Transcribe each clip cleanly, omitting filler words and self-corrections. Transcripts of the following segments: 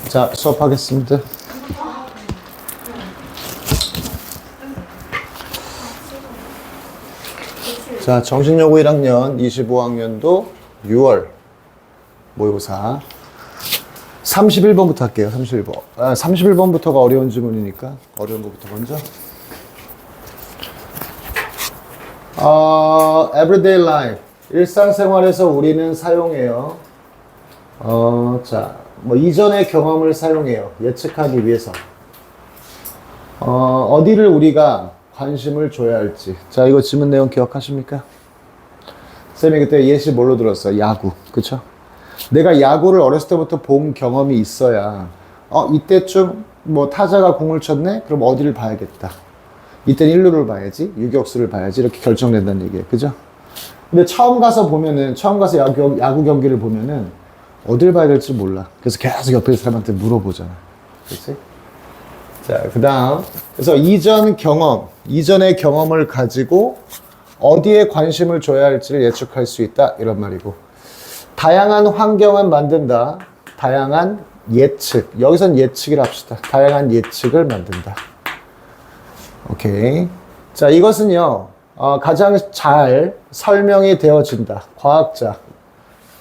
자, 수업하겠습니다. 자, 정신여고 1학년 25학년도 6월 모의고사 31번부터 할게요. 31번. 31번부터가 어려운 지문이니까 어려운 것부터 먼저. Everyday life. 일상생활에서 우리는 사용해요. 자, 뭐 이전의 경험을 사용해요. 예측하기 위해서. 어디를 우리가 관심을 줘야 할지. 자, 이거 지문 내용 기억하십니까? 쌤이 그때 예시 뭘로 들었어요? 야구. 그쵸? 내가 야구를 어렸을 때부터 본 경험이 있어야 이때쯤 뭐 타자가 공을 쳤네? 그럼 어디를 봐야겠다. 이때는 1루를 봐야지, 유격수를 봐야지 이렇게 결정된다는 얘기예요. 그죠? 근데 처음 가서 야구 경기를 보면은 어딜 봐야 될지 몰라. 그래서 계속 옆에 사람한테 물어보잖아. 그렇지? 자, 그 다음. 그래서 이전의 경험을 가지고 어디에 관심을 줘야 할지를 예측할 수 있다. 이런 말이고. 다양한 환경을 만든다. 다양한 예측. 여기선 예측이라 합시다. 다양한 예측을 만든다. 오케이. 자, 이것은요, 가장 잘 설명이 되어진다. 과학자.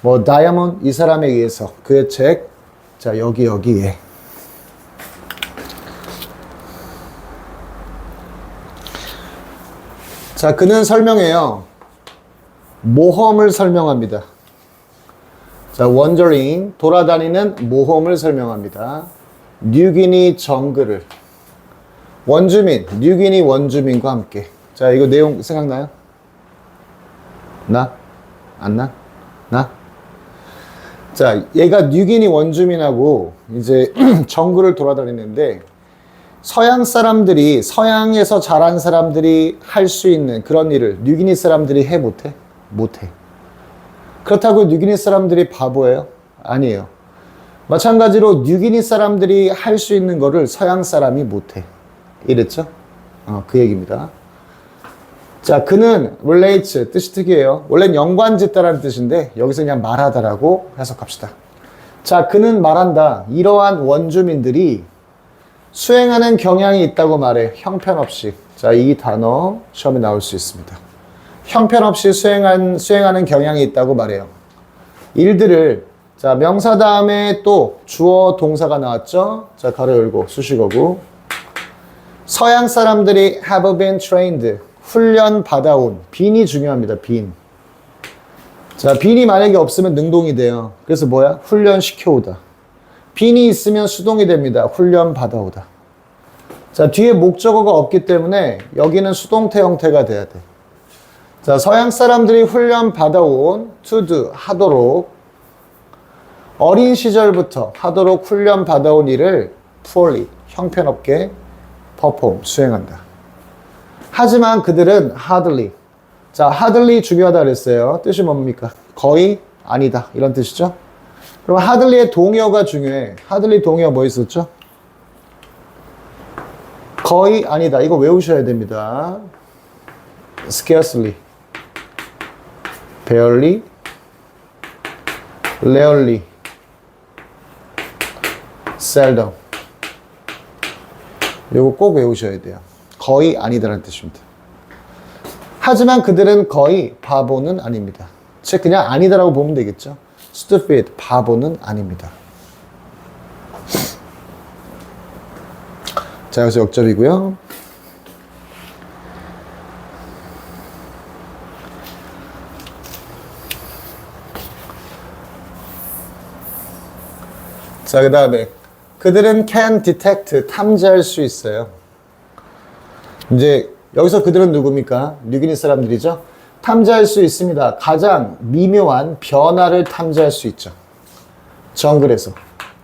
뭐, 다이아몬드, 이 사람에 의해서. 그의 책. 자, 여기에. 자, 그는 설명해요. 모험을 설명합니다. 자, wandering, 돌아다니는 모험을 설명합니다. 뉴기니 정글을. 뉴기니 원주민과 함께. 자, 이거 내용 생각나요? 안 나? 자, 얘가 뉴기니 원주민하고 이제 정글을 돌아다니는데 서양에서 자란 사람들이 할 수 있는 그런 일을 뉴기니 사람들이 해 못해? 못해. 그렇다고 뉴기니 사람들이 바보예요? 아니에요. 마찬가지로 뉴기니 사람들이 할 수 있는 거를 서양 사람이 못해. 이랬죠? 그 얘기입니다. 자, 그는 relates, 뜻이 특이해요. 원래는 연관짓다라는 뜻인데 여기서 그냥 말하다라고 해석합시다. 자, 그는 말한다. 이러한 원주민들이 수행하는 경향이 있다고 말해. 형편없이. 자, 이 단어 시험에 나올 수 있습니다. 형편없이 수행하는 경향이 있다고 말해요. 일들을, 자, 명사 다음에 또 주어 동사가 나왔죠? 자, 가로 열고 수식어고. 서양 사람들이 have been trained. 훈련 받아온. 빈이 중요합니다. 빈. 자, 빈이 만약에 없으면 능동이 돼요. 그래서 뭐야? 훈련 시켜오다. 빈이 있으면 수동이 됩니다. 훈련 받아오다. 자, 뒤에 목적어가 없기 때문에 여기는 수동태 형태가 돼야 돼. 자, 서양 사람들이 훈련 받아온 to do, 하도록 어린 시절부터 하도록 훈련 받아온 일을 poorly, 형편없게 perform, 수행한다. 하지만 그들은 hardly. 자, hardly 중요하다 그랬어요. 뜻이 뭡니까? 거의 아니다. 이런 뜻이죠. 그럼 hardly의 동의어가 중요해. hardly 동의어 뭐 있었죠? 거의 아니다. 이거 외우셔야 됩니다. scarcely, barely, rarely, seldom. 이거 꼭 외우셔야 돼요. 거의 아니다라는 뜻입니다. 하지만 그들은 거의 바보는 아닙니다. 즉 그냥 아니다라고 보면 되겠죠. stupid, 바보는 아닙니다. 자, 여기서 역접이고요. 자, 그 다음에 그들은 can detect, 탐지할 수 있어요. 이제 여기서 그들은 누굽니까? 뉴기니 사람들이죠. 탐지할 수 있습니다. 가장 미묘한 변화를 탐지할 수 있죠. 정글에서.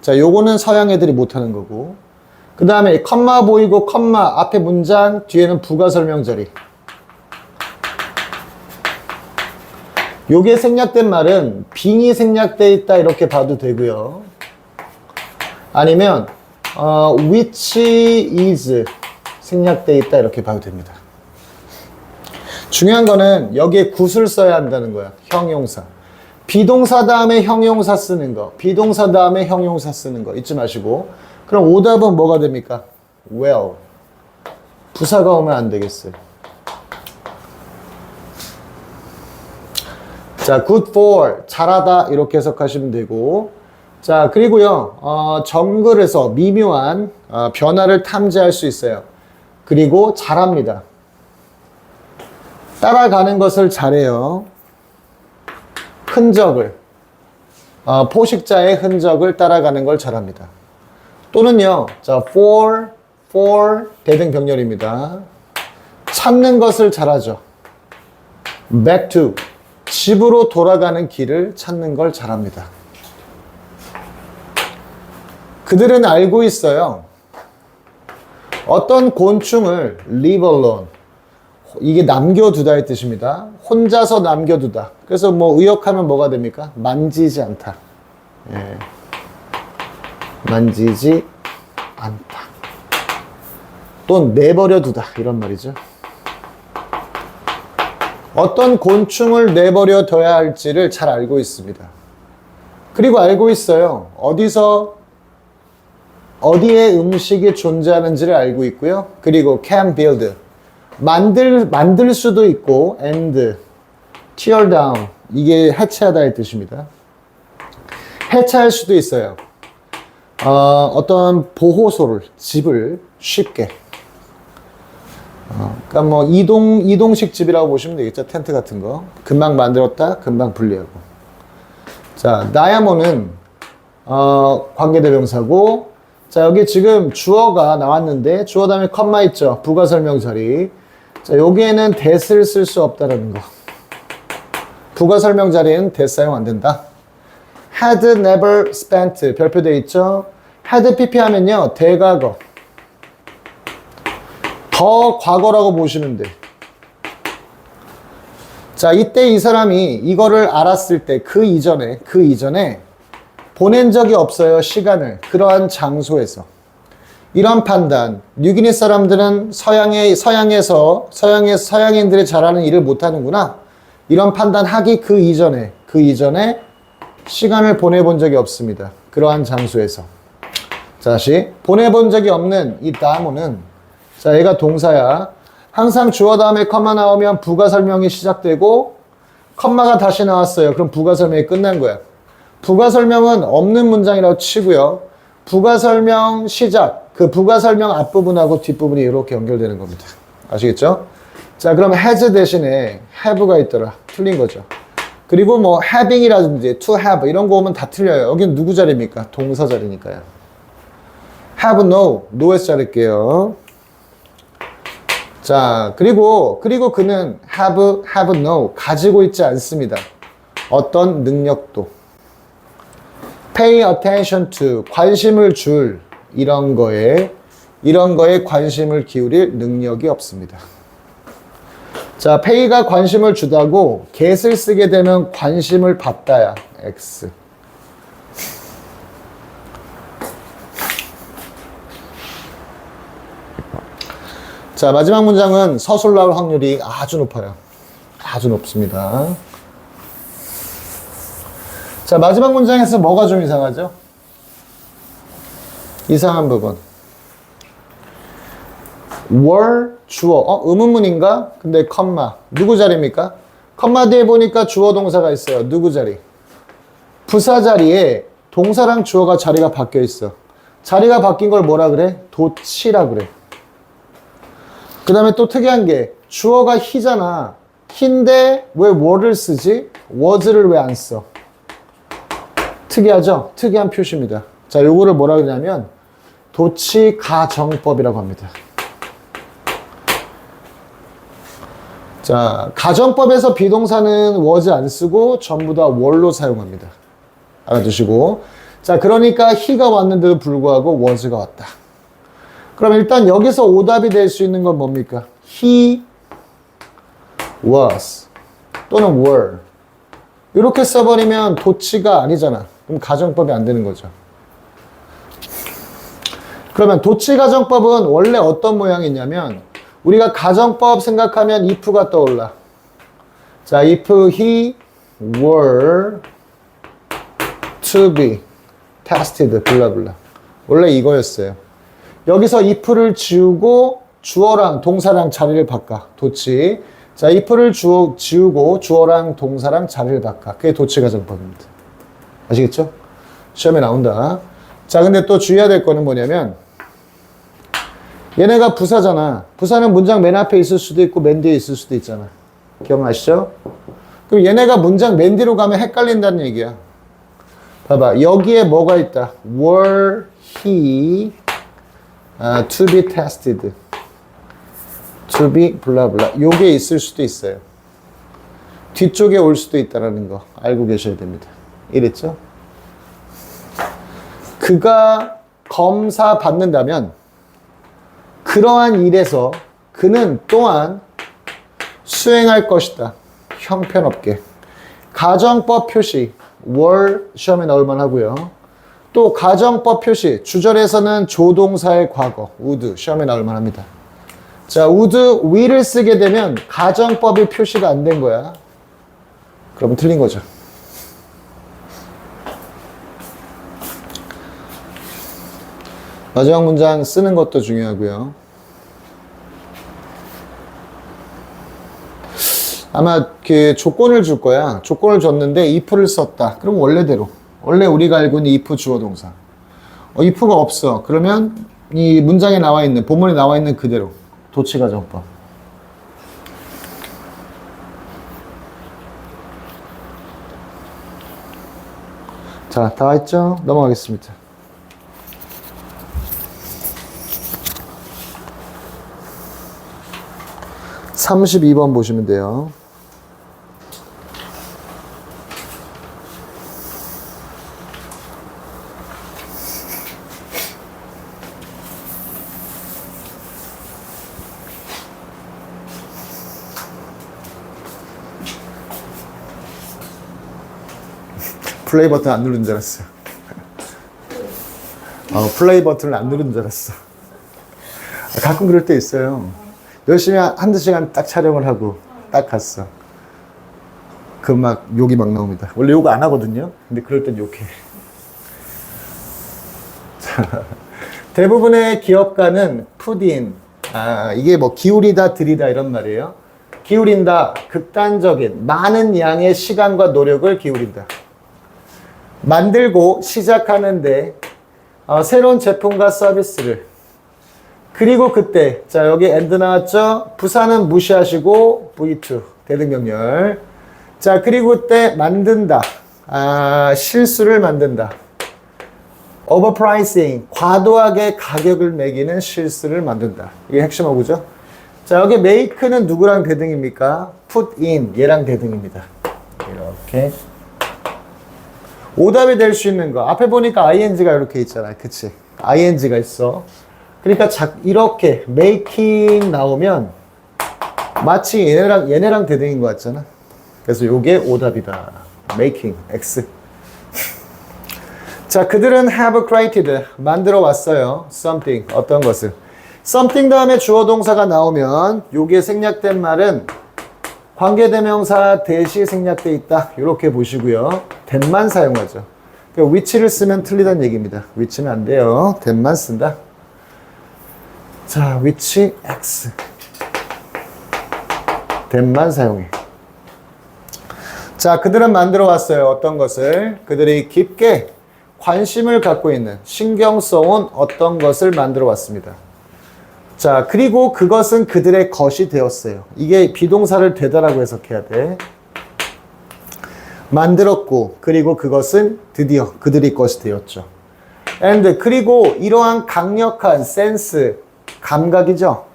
자, 요거는 서양 애들이 못하는 거고. 그 다음에 컴마 보이고 컴마 앞에 문장 뒤에는 부가 설명 자리. 요게 생략된 말은 빙이 생략돼 있다 이렇게 봐도 되고요. 아니면 which is 생략돼 있다 이렇게 봐도 됩니다. 중요한 거는 여기에 굿을 써야 한다는 거야. 형용사. 비동사 다음에 형용사 쓰는 거. 비동사 다음에 형용사 쓰는 거. 잊지 마시고. 그럼 오답은 뭐가 됩니까? well. 부사가 오면 안 되겠어요. 자, good for. 잘하다. 이렇게 해석하시면 되고. 자, 그리고요, 정글에서 미묘한 변화를 탐지할 수 있어요. 그리고 잘합니다. 따라가는 것을 잘해요. 흔적을, 포식자의 흔적을 따라가는 걸 잘합니다. 또는요, 자, for 대등병렬입니다. 찾는 것을 잘하죠. back to, 집으로 돌아가는 길을 찾는 걸 잘합니다. 그들은 알고 있어요. 어떤 곤충을 leave alone, 이게 남겨두다의 뜻입니다. 혼자서 남겨두다. 그래서 뭐 의역하면 뭐가 됩니까? 만지지 않다. 예. 만지지 않다. 또 내버려 두다. 이런 말이죠. 어떤 곤충을 내버려 둬야 할지를 잘 알고 있습니다. 그리고 알고 있어요. 어디에 음식이 존재하는지를 알고 있고요. 그리고 can build. 만들 수도 있고, and, tear down. 이게 해체하다의 뜻입니다. 해체할 수도 있어요. 어떤 보호소를, 집을 쉽게. 그러니까 뭐 이동식 집이라고 보시면 되겠죠. 텐트 같은 거. 금방 만들었다, 금방 분리하고. 자, 다이아몬드는 관계대명사고, 자, 여기 지금 주어가 나왔는데 주어 다음에 컴마 있죠. 부가 설명 자리. 자, 여기에는 that을 쓸 수 없다라는 거. 부가 설명 자리에는 that 사용 안 된다. had never spent 별표 돼 있죠. had pp 하면요, 대과거. 더 과거라고 보시면 돼. 자, 이때 이 사람이 이거를 알았을 때 그 이전에 보낸 적이 없어요. 시간을. 그러한 장소에서. 이런 판단. 뉴기니 사람들은 서양인들이 잘하는 일을 못하는구나. 이런 판단하기 그 이전에 시간을 보내본 적이 없습니다. 그러한 장소에서. 자, 다시. 보내본 적이 없는 이 다모는, 자, 얘가 동사야. 항상 주어 다음에 컴마 나오면 부가 설명이 시작되고, 컴마가 다시 나왔어요. 그럼 부가 설명이 끝난 거야. 부가 설명은 없는 문장이라고 치고요. 부가 설명 시작, 그 부가 설명 앞부분하고 뒷부분이 이렇게 연결되는 겁니다. 아시겠죠? 자, 그럼 has 대신에 have가 있더라. 틀린 거죠. 그리고 뭐 having이라든지 to have 이런 거 오면 다 틀려요. 여기는 누구 자리입니까? 동사 자리니까요. have no에서 자를게요. 자, 그리고 그는 have no, 가지고 있지 않습니다. 어떤 능력도. pay attention to, 관심을 줄, 이런 거에 관심을 기울일 능력이 없습니다. 자, pay가 관심을 주다고 get을 쓰게 되면 관심을 받다야, x. 자, 마지막 문장은 서술 나올 확률이 아주 높아요. 아주 높습니다. 자, 마지막 문장에서 뭐가 좀 이상하죠? 이상한 부분. were, 주어. 의문문인가? 근데 컴마. 누구 자리입니까? 컴마 뒤에 보니까 주어 동사가 있어요. 누구 자리? 부사 자리에 동사랑 주어가 자리가 바뀌어 있어. 자리가 바뀐 걸 뭐라 그래? 도치라 그래. 그 다음에 또 특이한 게 주어가 he잖아. he인데 왜 were를 쓰지? was를 왜 안 써? 특이하죠? 특이한 표시입니다. 자, 요거를 뭐라 그러냐면 도치가정법이라고 합니다. 자, 가정법에서 비동사는 was 안 쓰고 전부 다 were로 사용합니다. 알아두시고. 자, 그러니까 he가 왔는데도 불구하고 was가 왔다. 그럼 일단 여기서 오답이 될 수 있는 건 뭡니까? he was 또는 were. 이렇게 써버리면 도치가 아니잖아. 그럼 가정법이 안 되는 거죠. 그러면 도치가정법은 원래 어떤 모양이 있냐면 우리가 가정법 생각하면 if가 떠올라. 자, if he were to be tested 블라블라. 원래 이거였어요. 여기서 if를 지우고 주어랑 동사랑 자리를 바꿔. 도치. 자, if를 지우고 주어랑 동사랑 자리를 바꿔. 그게 도치 가정법입니다. 아시겠죠? 시험에 나온다. 자, 근데 또 주의해야 될 거는 뭐냐면 얘네가 부사잖아. 부사는 문장 맨 앞에 있을 수도 있고 맨 뒤에 있을 수도 있잖아. 기억나시죠? 그럼 얘네가 문장 맨 뒤로 가면 헷갈린다는 얘기야. 봐봐. 여기에 뭐가 있다? Were he to be tested? To be 블라블라. 요게 있을 수도 있어요. 뒤쪽에 올 수도 있다는 거 알고 계셔야 됩니다. 이랬죠? 그가 검사 받는다면 그러한 일에서 그는 또한 수행할 것이다. 형편없게. 가정법 표시 were 시험에 나올만 하고요. 또 가정법 표시 주절에서는 조동사의 과거 would 시험에 나올만 합니다. 자, would, will을 쓰게 되면 가정법이 표시가 안 된 거야. 그러면 틀린 거죠. 마지막 문장 쓰는 것도 중요하고요. 아마 그 조건을 줄 거야. 조건을 줬는데 if를 썼다. 그럼 원래대로. 원래 우리가 알고 있는 if 주어 동사. if가 없어. 그러면 이 문장에 나와 있는, 본문에 나와 있는 그대로. 도치가정법. 자, 다 했죠? 넘어가겠습니다. (32번) 보시면 돼요. 플레이 버튼 안 누른 줄 알았어. 플레이 버튼을 안 누른 줄 알았어. 가끔 그럴 때 있어요. 열심히 한두 시간 딱 촬영을 하고 딱 갔어. 그 막 욕이 막 나옵니다. 원래 욕 안 하거든요. 근데 그럴 땐 욕해. 대부분의 기업가는 put in. 이게 뭐 기울이다, 들이다 이런 말이에요. 기울인다, 극단적인 많은 양의 시간과 노력을 기울인다. 만들고 시작하는데 새로운 제품과 서비스를 그리고 그때 자 여기 and 나왔죠? 부사는 무시하시고 V2 대등명렬. 자 그리고 그때 만든다. 실수를 만든다. overpricing 과도하게 가격을 매기는 실수를 만든다. 이게 핵심 어구죠? 자 여기 make는 누구랑 대등입니까? put in 얘랑 대등입니다. 이렇게 오답이 될 수 있는 거 앞에 보니까 ing가 이렇게 있잖아. 그치? ing가 있어. 그러니까 이렇게 making 나오면 마치 얘네랑 대등인 것 같잖아. 그래서 요게 오답이다. making x. 자 그들은 have created 만들어 왔어요. something 어떤 것을. something 다음에 주어 동사가 나오면 요게 생략된 말은 관계대명사 대시 생략돼 있다. 이렇게 보시고요. that만 사용하죠. which를 쓰면 틀리다는 얘기입니다. which는 안 돼요. that만 쓴다. 자, which x. that만 사용해. 자, 그들은 만들어 왔어요. 어떤 것을? 그들이 깊게 관심을 갖고 있는 신경 써온 어떤 것을 만들어 왔습니다. 자, 그리고 그것은 그들의 것이 되었어요. 이게 비동사를 되다라고 해석해야 돼. 만들었고, 그리고 그것은 드디어 그들의 것이 되었죠. and, 그리고 이러한 강력한 센스, 감각이죠.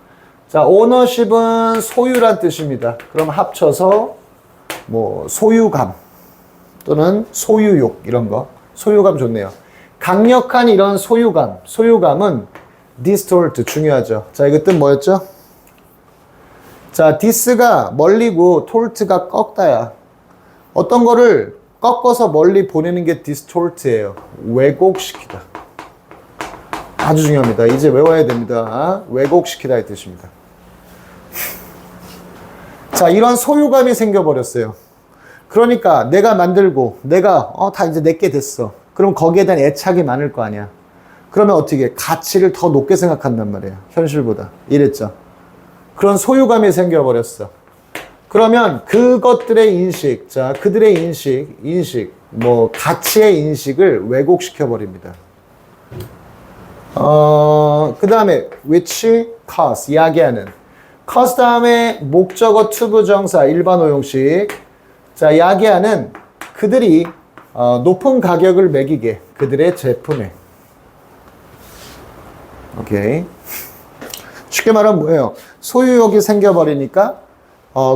자, ownership은 소유란 뜻입니다. 그럼 합쳐서 뭐 소유감 또는 소유욕 이런 거. 소유감 좋네요. 강력한 이런 소유감은 distort 중요하죠. 자, 이거 뜻 뭐였죠? 자, dis가 멀리고 tort가 꺾다야. 어떤 거를 꺾어서 멀리 보내는 게 distort예요. 왜곡시키다. 아주 중요합니다. 이제 외워야 됩니다. 왜곡시키다 이 뜻입니다. 자, 이런 소유감이 생겨버렸어요. 그러니까 내가 만들고 내가 다 이제 내게 됐어. 그럼 거기에 대한 애착이 많을 거 아니야. 그러면 어떻게 가치를 더 높게 생각한단 말이야. 현실보다. 이랬죠. 그런 소유감이 생겨버렸어. 그러면 그것들의 인식, 자, 그들의 인식, 뭐, 가치의 인식을 왜곡시켜 버립니다. 그 다음에, which cause, 야기하는. cause 다음에 목적어 투부정사, 일반 오용식. 자, 야기하는 그들이 높은 가격을 매기게, 그들의 제품에. 오케이. 쉽게 말하면 뭐예요? 소유욕이 생겨버리니까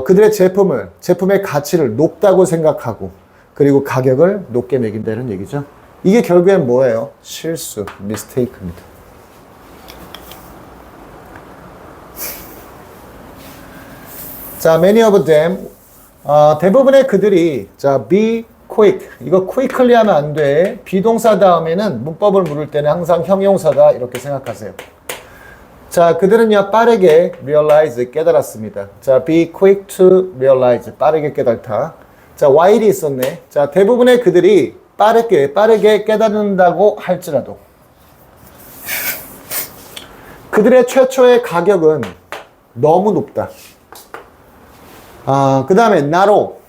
그들의 제품의 가치를 높다고 생각하고 그리고 가격을 높게 매긴다는 얘기죠. 이게 결국엔 뭐예요? 실수, mistake입니다. 자, many of them, 대부분의 그들이, 자, be quick. 이거 quickly 하면 안 돼. 비동사 다음에는 문법을 물을 때는 항상 형용사다. 이렇게 생각하세요. 자, 그들은요, 빠르게 realize, 깨달았습니다. 자, be quick to realize, 빠르게 깨달다. 자, while이 있었네. 자, 대부분의 그들이 빠르게 깨닫는다고 할지라도 그들의 최초의 가격은 너무 높다. 그 다음에 나로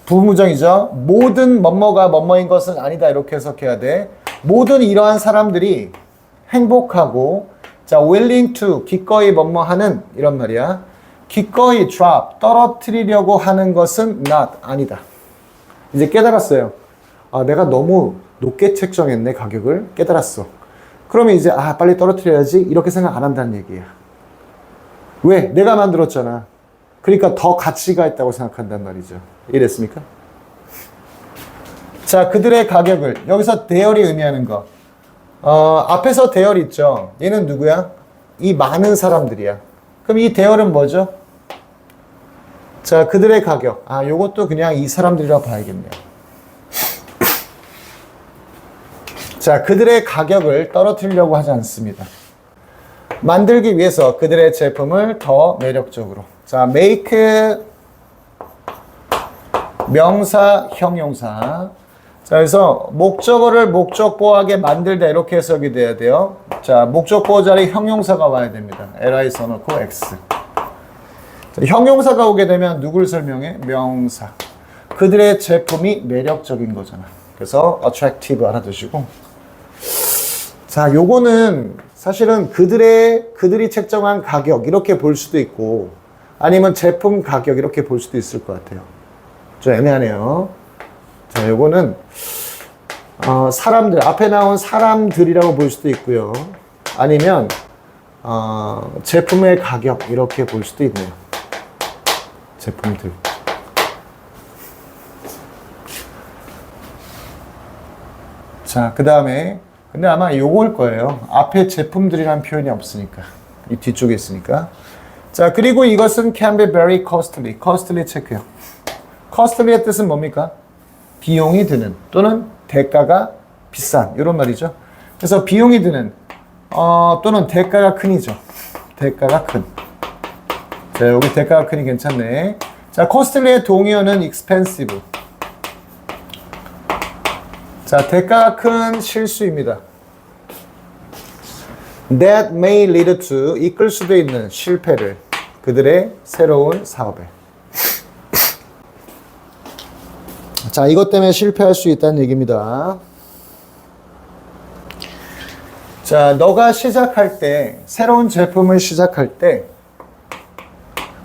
부무정이죠. 모든 뭐뭐인 것은 아니다. 이렇게 해석해야 돼. 모든 이러한 사람들이 행복하고 자, willing to, 기꺼이 뭐뭐하는 이런 말이야. 기꺼이 drop, 떨어뜨리려고 하는 것은 not, 아니다. 이제 깨달았어요. 내가 너무 높게 책정했네, 가격을. 깨달았어. 그러면 이제 빨리 떨어뜨려야지 이렇게 생각 안 한다는 얘기야. 왜? 내가 만들었잖아. 그러니까 더 가치가 있다고 생각한단 말이죠. 이해됐습니까? 자, 그들의 가격을 여기서 대열이 의미하는 거. 앞에서 대열 있죠. 얘는 누구야? 이 많은 사람들이야. 그럼 이 대열은 뭐죠? 자, 그들의 가격. 요것도 그냥 이 사람들이라고 봐야겠네요. 자, 그들의 가격을 떨어뜨리려고 하지 않습니다. 만들기 위해서 그들의 제품을 더 매력적으로. 자, make 명사, 형용사. 자, 그래서 목적어를 목적보호하게 만들다 이렇게 해석이 돼야 돼요. 자, 목적보호 자리 형용사가 와야 됩니다. li 써놓고 x. 자, 형용사가 오게 되면 누굴 설명해? 명사. 그들의 제품이 매력적인 거잖아. 그래서 attractive 알아두시고. 자, 요거는 사실은 그들이 책정한 가격 이렇게 볼 수도 있고 아니면 제품 가격 이렇게 볼 수도 있을 것 같아요. 좀 애매하네요. 자, 요거는 사람들, 앞에 나온 사람들이라고 볼 수도 있고요. 아니면 제품의 가격 이렇게 볼 수도 있네요. 제품들. 자, 그 다음에 근데 아마 요거일 거예요. 앞에 제품들이라는 표현이 없으니까. 이 뒤쪽에 있으니까. 자, 그리고 이것은 can be very costly. costly 체크요. costly의 뜻은 뭡니까? 비용이 드는 또는 대가가 비싼 이런 말이죠. 그래서 비용이 드는 또는 대가가 큰이죠. 대가가 큰. 자, 여기 대가가 큰이 괜찮네. 자, costly의 동의어는 expensive. 자, 대가가 큰 실수입니다. That may lead to, 이끌 수도 있는 실패를 그들의 새로운 사업에. 자, 이것 때문에 실패할 수 있다는 얘기입니다. 자, 너가 시작할 때, 새로운 제품을 시작할 때,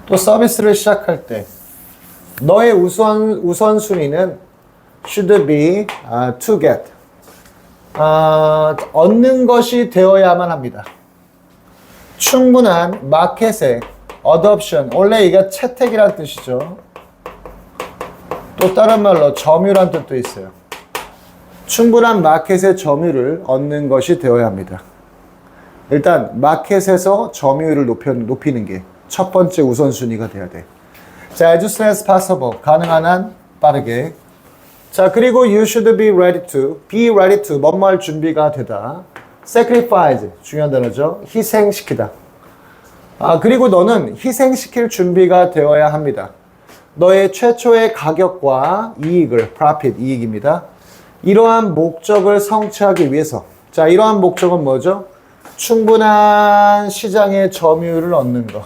또 서비스를 시작할 때, 너의 우선순위는 should be to get. 얻는 것이 되어야만 합니다. 충분한 마켓의 adoption. 원래 이게 채택이란 뜻이죠. 또 다른 말로 점유란 뜻도 있어요. 충분한 마켓의 점유율을 얻는 것이 되어야 합니다. 일단 마켓에서 점유율을 높이는 게 첫 번째 우선순위가 돼야 돼. 자, as soon as possible. 가능한 한 빠르게. 자, 그리고 you should be ready to 뭐뭐 할 준비가 되다. sacrifice, 중요한 단어죠. 희생시키다. 그리고 너는 희생시킬 준비가 되어야 합니다. 너의 최초의 가격과 이익을, profit, 이익입니다. 이러한 목적을 성취하기 위해서. 자, 이러한 목적은 뭐죠? 충분한 시장의 점유율을 얻는 거.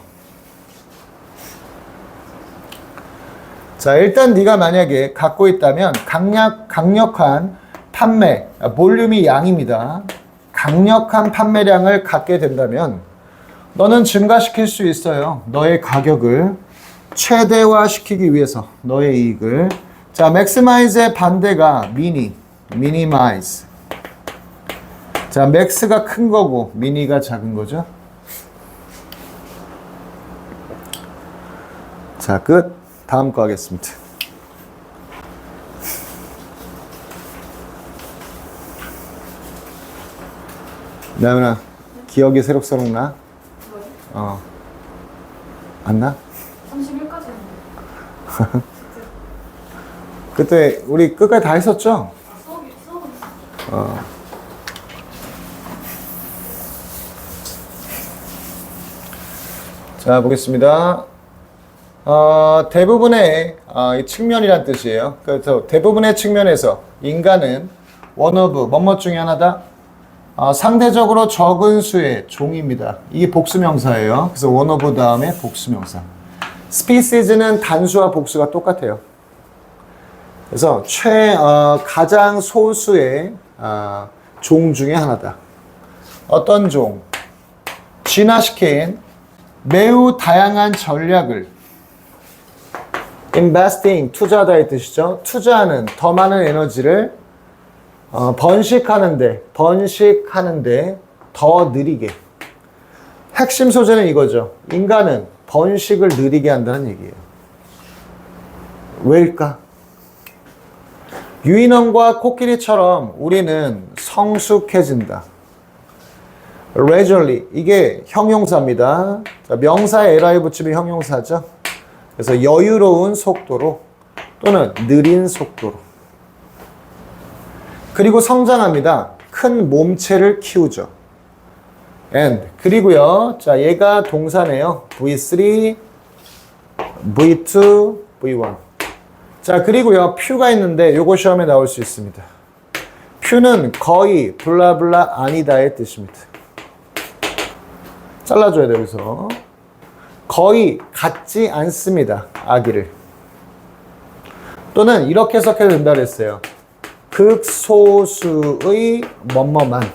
자, 일단 네가 만약에 갖고 있다면 강력한 판매, 볼륨이 양입니다. 강력한 판매량을 갖게 된다면 너는 증가시킬 수 있어요. 너의 가격을 최대화시키기 위해서 너의 이익을. 자, maximize의 반대가 minimize. 자, max가 큰 거고 mini가 작은 거죠. 자, 끝. 다음 거 하겠습니다. 나연아, 기억이 새록새록 나? 안 나? 31까지 했는데. 그때 우리 끝까지 다 했었죠? 수업은 있어. 자, 보겠습니다. 대부분의 이 측면이란 뜻이에요. 그래서 대부분의 측면에서 인간은 one of 뭐뭐 중에 하나다. 상대적으로 적은 수의 종입니다. 이게 복수명사예요. 그래서 one of 다음에 복수명사. species는 단수와 복수가 똑같아요. 그래서 가장 소수의 종 중에 하나다. 어떤 종? 진화시킨 매우 다양한 전략을 investing, 투자하다의 뜻이죠. 투자하는 더 많은 에너지를 번식하는데 더 느리게. 핵심 소재는 이거죠. 인간은 번식을 느리게 한다는 얘기예요. 왜일까? 유인원과 코끼리처럼 우리는 성숙해진다. leisurely, 이게 형용사입니다. 자, 명사에 li 붙이면 형용사죠. 그래서 여유로운 속도로 또는 느린 속도로. 그리고 성장합니다. 큰 몸체를 키우죠. and, 그리고요. 자, 얘가 동사네요. V3, V2, V1. 자, 그리고요. 퓨가 있는데 요거 시험에 나올 수 있습니다. 퓨는 거의 블라블라 아니다의 뜻입니다. 잘라줘야 돼요, 여기서. 거의 같지 않습니다. 아기를. 또는 이렇게 해석해도 된다 그랬어요. 극소수의 뭐뭐만.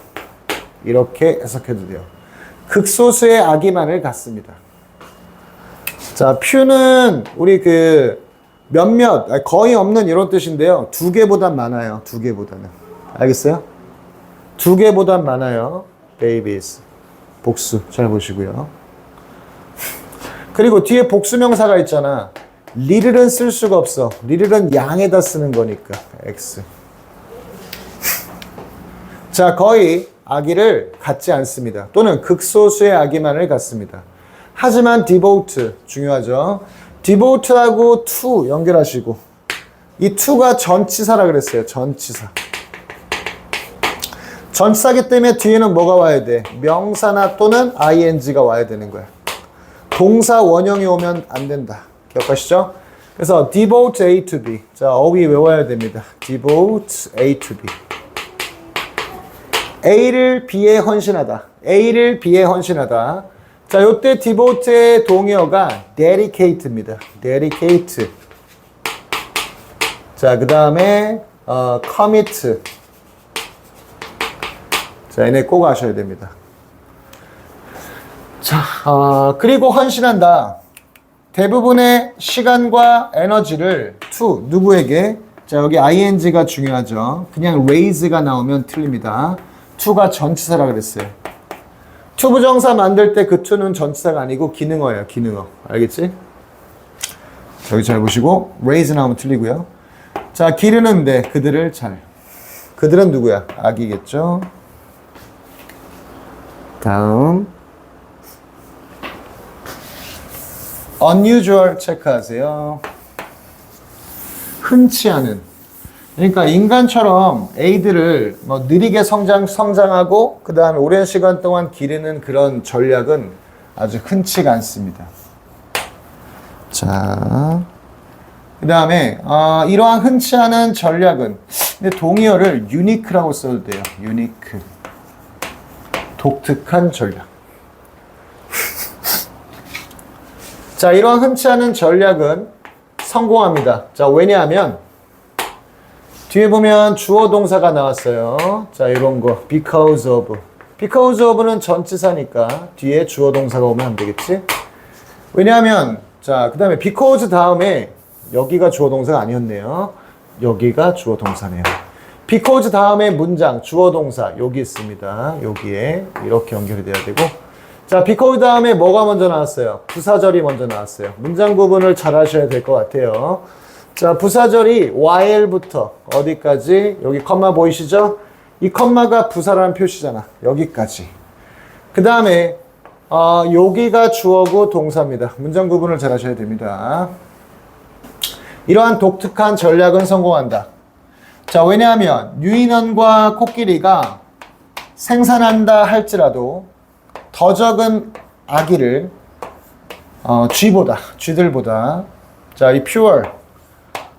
이렇게 해석해도 돼요. 극소수의 아기만을 갖습니다. 자, 퓨는 우리 거의 없는 이런 뜻인데요. 2개보단 많아요. 2개보다는. 알겠어요? 2개보단 많아요. babies. 복수. 잘 보시고요. 그리고 뒤에 복수명사가 있잖아. little은 쓸 수가 없어. little은 양에다 쓰는 거니까. x. 자, 거의 아기를 갖지 않습니다. 또는 극소수의 아기만을 갖습니다. 하지만 devote. 중요하죠. devote하고 to 연결하시고. 이 to가 전치사라 그랬어요. 전치사. 전치사기 때문에 뒤에는 뭐가 와야 돼? 명사나 또는 ing가 와야 되는 거야. 동사 원형이 오면 안 된다. 기억하시죠? 그래서 devote A to B. 자, 어휘 외워야 됩니다. devote A to B. A를 B에 헌신하다. A를 B에 헌신하다. 자, 요때 devote의 동의어가 dedicate입니다. dedicate. 자, 그 다음에 commit. 자, 얘네 꼭 아셔야 됩니다. 자, 그리고 헌신한다. 대부분의 시간과 에너지를 to 누구에게? 자, 여기 ing가 중요하죠. 그냥 raise가 나오면 틀립니다. to가 전치사라 그랬어요. to 부정사 만들 때 그 to는 전치사가 아니고 기능어예요. 기능어. 알겠지? 여기 잘 보시고 raise 나오면 틀리고요. 자, 기르는데 그들은 누구야? 아기겠죠? 다음 unusual 체크하세요. 흔치 않은. 그러니까 인간처럼 애들을 느리게 성장하고 그 다음에 오랜 시간 동안 기르는 그런 전략은 아주 흔치가 않습니다. 자, 그 다음에 이러한 흔치 않은 전략은, 근데 동의어를 unique라고 써도 돼요. unique. 독특한 전략. 자, 이러한 흔치 않은 전략은 성공합니다. 자, 왜냐하면 뒤에 보면 주어 동사가 나왔어요. 자, 이런 거 because of. because of는 전치사니까 뒤에 주어 동사가 오면 안 되겠지? 왜냐하면 자, 그 다음에 because 다음에 여기가 주어 동사가 아니었네요. 여기가 주어 동사네요. because 다음에 문장 주어 동사 여기 있습니다. 여기에 이렇게 연결이 돼야 되고, 자, because 다음에 뭐가 먼저 나왔어요? 부사절이 먼저 나왔어요. 문장 구분을 잘 하셔야 될 것 같아요. 자, 부사절이 while부터 어디까지? 여기 컴마 보이시죠? 이 컴마가 부사라는 표시잖아. 여기까지. 그 다음에 여기가 주어고 동사입니다. 문장 구분을 잘 하셔야 됩니다. 이러한 독특한 전략은 성공한다. 자, 왜냐하면 유인원과 코끼리가 생산한다 할지라도 더 적은 아기를 쥐들보다 자, 이 pure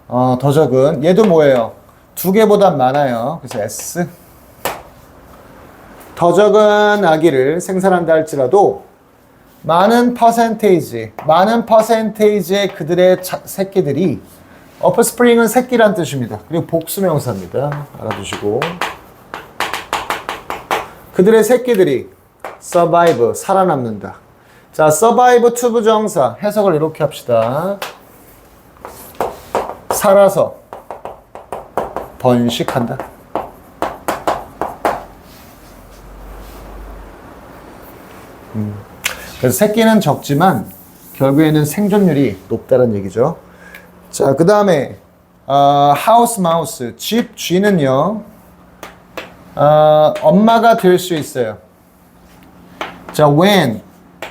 더 적은 얘도 뭐예요? 두 개보다 많아요. 그래서 S. 더 적은 아기를 생산한다 할지라도 많은 퍼센테이지의 그들의 새끼들이, offspring은 새끼란 뜻입니다. 그리고 복수명사입니다. 알아두시고, 그들의 새끼들이 survive, 살아남는다. 자, survive 투부정사 해석을 이렇게 합시다. 살아서 번식한다. 그래서 새끼는 적지만 결국에는 생존율이 높다는 얘기죠. 자, 그 다음에 house mouse, 집 쥐는요 엄마가 될 수 있어요. 자, when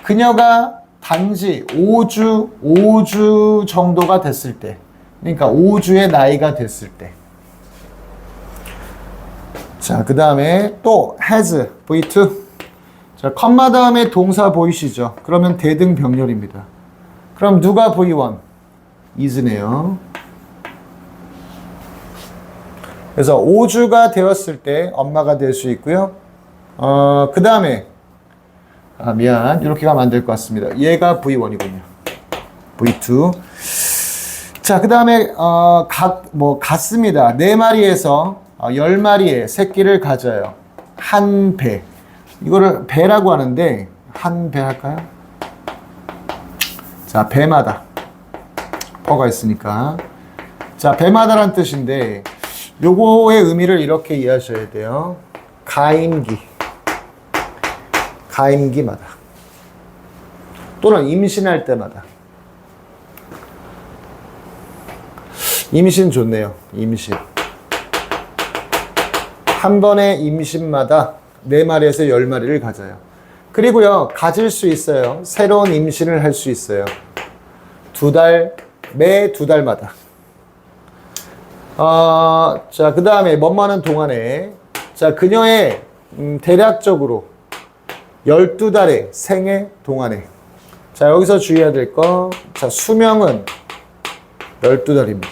그녀가 단지 5주 정도가 됐을 때, 그러니까 5주의 나이가 됐을 때. 자, 그 다음에 또 has, V2. 자, 컴마 다음에 동사 보이시죠? 그러면 대등병렬입니다. 그럼 누가 V1? is네요. 그래서 5주가 되었을 때 엄마가 될 수 있고요. 그 다음에 이렇게 가면 안 될 것 같습니다. 얘가 V1이군요. V2. 자, 그 다음에 같습니다. 4마리에서 10마리의 새끼를 가져요. 한 배. 이거를 배라고 하는데 한 배 할까요? 자, 배마다 퍼가 있으니까. 자, 배마다란 뜻인데 요거의 의미를 이렇게 이해하셔야 돼요. 가임기마다 또는 임신할 때마다. 임신 좋네요. 임신. 한 번의 임신마다 4마리에서 10마리를 가져요. 그리고요, 가질 수 있어요. 새로운 임신을 할 수 있어요. 매 2달마다. 자, 그 다음에 뭐하는 동안에, 자, 그녀의 대략적으로 12달의 생애 동안에. 자, 여기서 주의해야 될 거, 자, 수명은 12달입니다.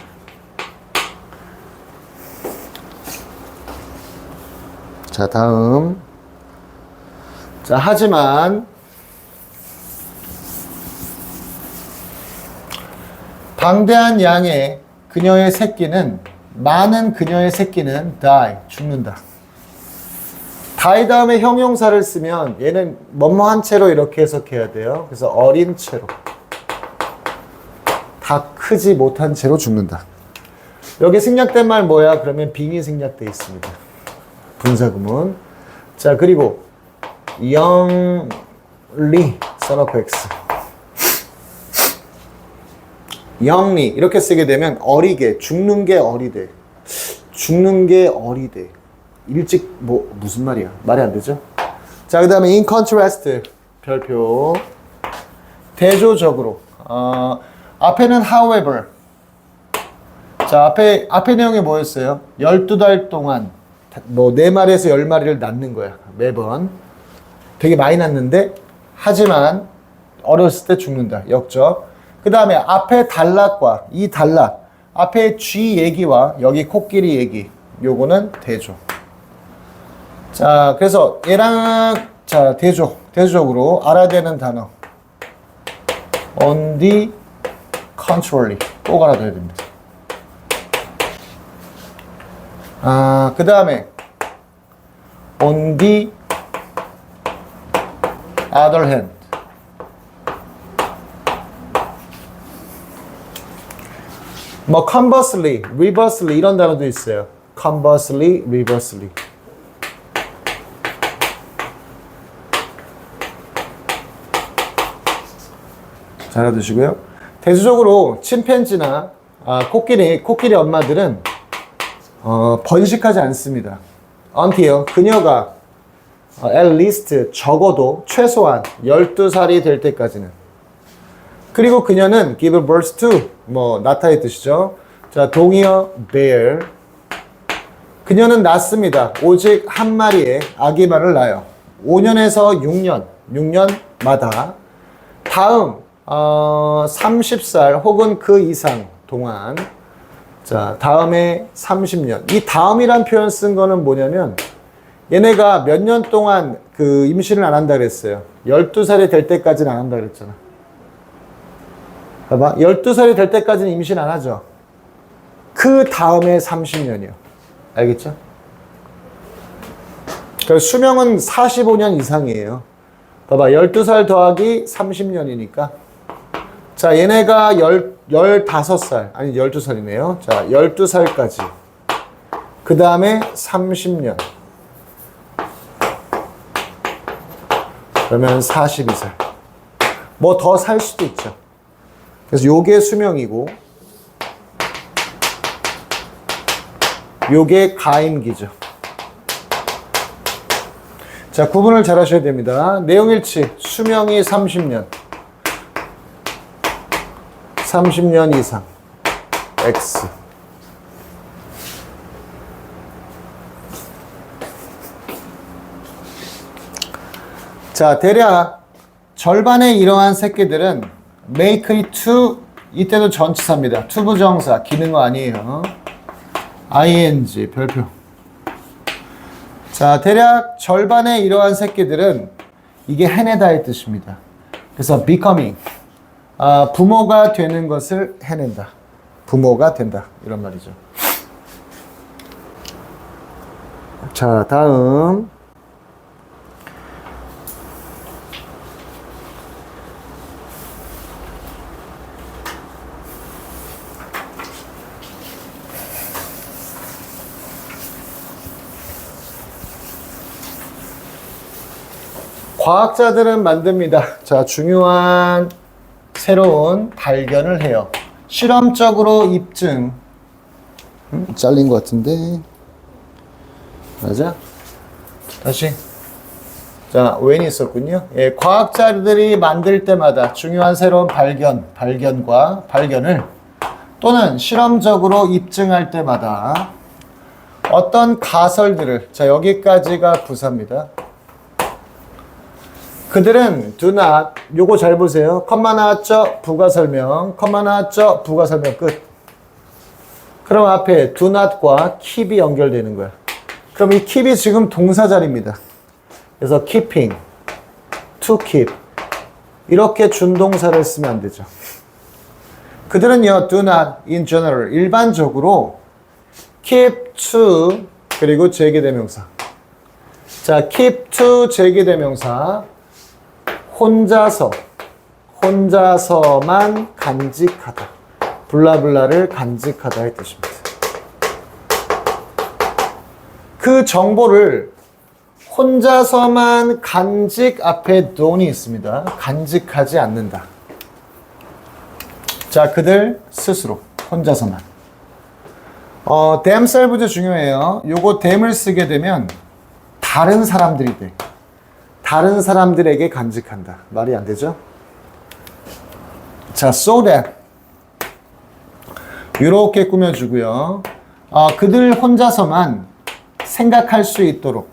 자, 다음. 자, 하지만 방대한 양의 그녀의 새끼는, 많은 그녀의 새끼는 die, 죽는다. die 다음에 형용사를 쓰면 얘는 뭐뭐한 채로 이렇게 해석해야 돼요. 그래서 어린 채로, 다 크지 못한 채로 죽는다. 여기 생략된 말 뭐야? 그러면 빙이 생략되어 있습니다. 분사구문. 자, 그리고 youngly son of X. youngly 이렇게 쓰게 되면 어리게, 죽는 게 어리대. 일찍 무슨 말이야? 말이 안 되죠? 자, 그 다음에 in contrast 별표. 대조적으로. 앞에는 however. 자, 앞에 내용이 뭐였어요? 12달 동안 4마리에서 10마리를 낳는 거야. 매번. 되게 많이 낳는데, 하지만 어렸을 때 죽는다. 역적. 그 다음에 앞에 단락과 이 단락. 앞에 쥐 얘기와 여기 코끼리 얘기, 요거는 대조. 자, 그래서 얘랑 자 대조적으로 알아야 되는 단어. On the contrary 꼭 알아둬야 됩니다. 그 다음에 on the other hand. 뭐 conversely, reversely 이런 단어도 있어요. conversely, reversely. 잘 알아두시고요. 대체적으로 침팬지나 코끼리 엄마들은 번식하지 않습니다. until 그녀가 at least 적어도 최소한 12살이 될 때까지는. 그리고 그녀는 give birth to 뭐 낳다의 뜻이죠. 자, 동의어 bear. 그녀는 낳습니다. 오직 한 마리의 아기만을 낳아요. 5년에서 6년마다 다음 30살 혹은 그 이상 동안 자, 다음에 30년. 이 다음이란 표현 쓴 거는 뭐냐면 얘네가 몇 년 동안 그 임신을 안 한다 그랬어요. 12살이 될 때까지는 안 한다 그랬잖아. 봐봐. 12살이 될 때까지는 임신 안 하죠. 그 다음에 30년이요. 알겠죠? 그래서 수명은 45년 이상이에요. 봐봐. 12살 더하기 30년이니까. 자, 얘네가 15살, 아니 12살이네요. 자, 12살까지. 그 다음에 30년. 그러면 42살. 뭐 더 살 수도 있죠. 그래서 요게 수명이고, 요게 가임기죠. 자, 구분을 잘 하셔야 됩니다. 내용일치, 수명이 30년. 30년 이상. X. 자, 대략 절반의 이러한 새끼들은 make it to, 이때도 전치사입니다. to 부정사, 기능어 아니에요. ing, 별표. 자, 대략 절반의 이러한 새끼들은 이게 해내다의 뜻입니다. 그래서 becoming, 부모가 되는 것을 해낸다. 부모가 된다. 이런 말이죠. 자, 다음. 과학자들은 만듭니다. 자, 중요한 새로운 발견을 해요. 실험적으로 입증. 잘린 것 같은데. 맞아? 다시. 자, 웬이 있었군요. 예, 과학자들이 만들 때마다 중요한 새로운 발견과 발견을 또는 실험적으로 입증할 때마다 어떤 가설들을, 자, 여기까지가 부사입니다. 그들은 do not, 요거 잘 보세요. 컴마 나왔죠? 부가 설명. 컴마 나왔죠? 부가 설명 끝. 그럼 앞에 do not과 keep이 연결되는 거야. 그럼 이 keep이 지금 동사 자리입니다. 그래서 keeping, to keep. 이렇게 준동사를 쓰면 안 되죠. 그들은요, do not, in general, 일반적으로 keep to, 그리고 제기대명사. 자, keep to 제기대명사. 혼자서만 간직하다. 블라블라를 간직하다의 뜻입니다. 그 정보를 혼자서만 간직 앞에 don이 있습니다. 간직하지 않는다. 자, 그들 스스로 혼자서만. themselves 중요해요. 요거 them을 쓰게 되면 다른 사람들이 돼. 다른 사람들에게 간직한다. 말이 안 되죠? 자, so that. 이렇게 꾸며주고요. 그들 혼자서만 생각할 수 있도록.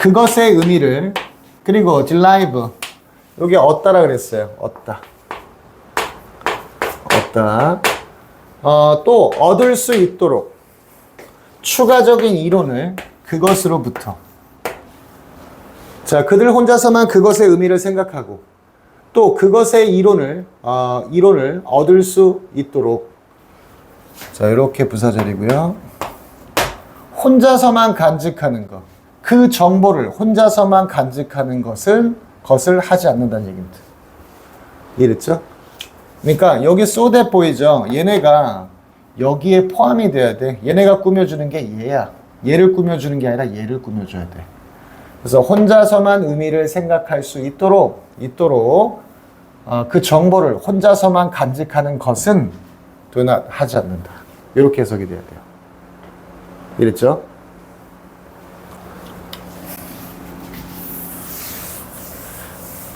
그것의 의미를, 그리고 derive. 여기 얻다라 그랬어요. 얻다. 또 얻을 수 있도록 추가적인 이론을 그것으로부터. 자, 그들 혼자서만 그것의 의미를 생각하고 또 그것의 이론을 얻을 수 있도록. 자, 이렇게 부사절이고요. 혼자서만 간직하는 것. 그 정보를 혼자서만 간직하는 것을 하지 않는다는 얘기입니다. 이해됐죠? 그러니까 여기 소댓 보이죠? 얘네가 여기에 포함이 돼야 돼. 얘네가 꾸며주는 게 얘야. 얘를 꾸며주는 게 아니라 얘를 꾸며줘야 돼. 그래서 혼자서만 의미를 생각할 수 있도록 그 정보를 혼자서만 간직하는 것은 do not 하지 않는다. 이렇게 해석이 돼야 돼요. 이랬죠?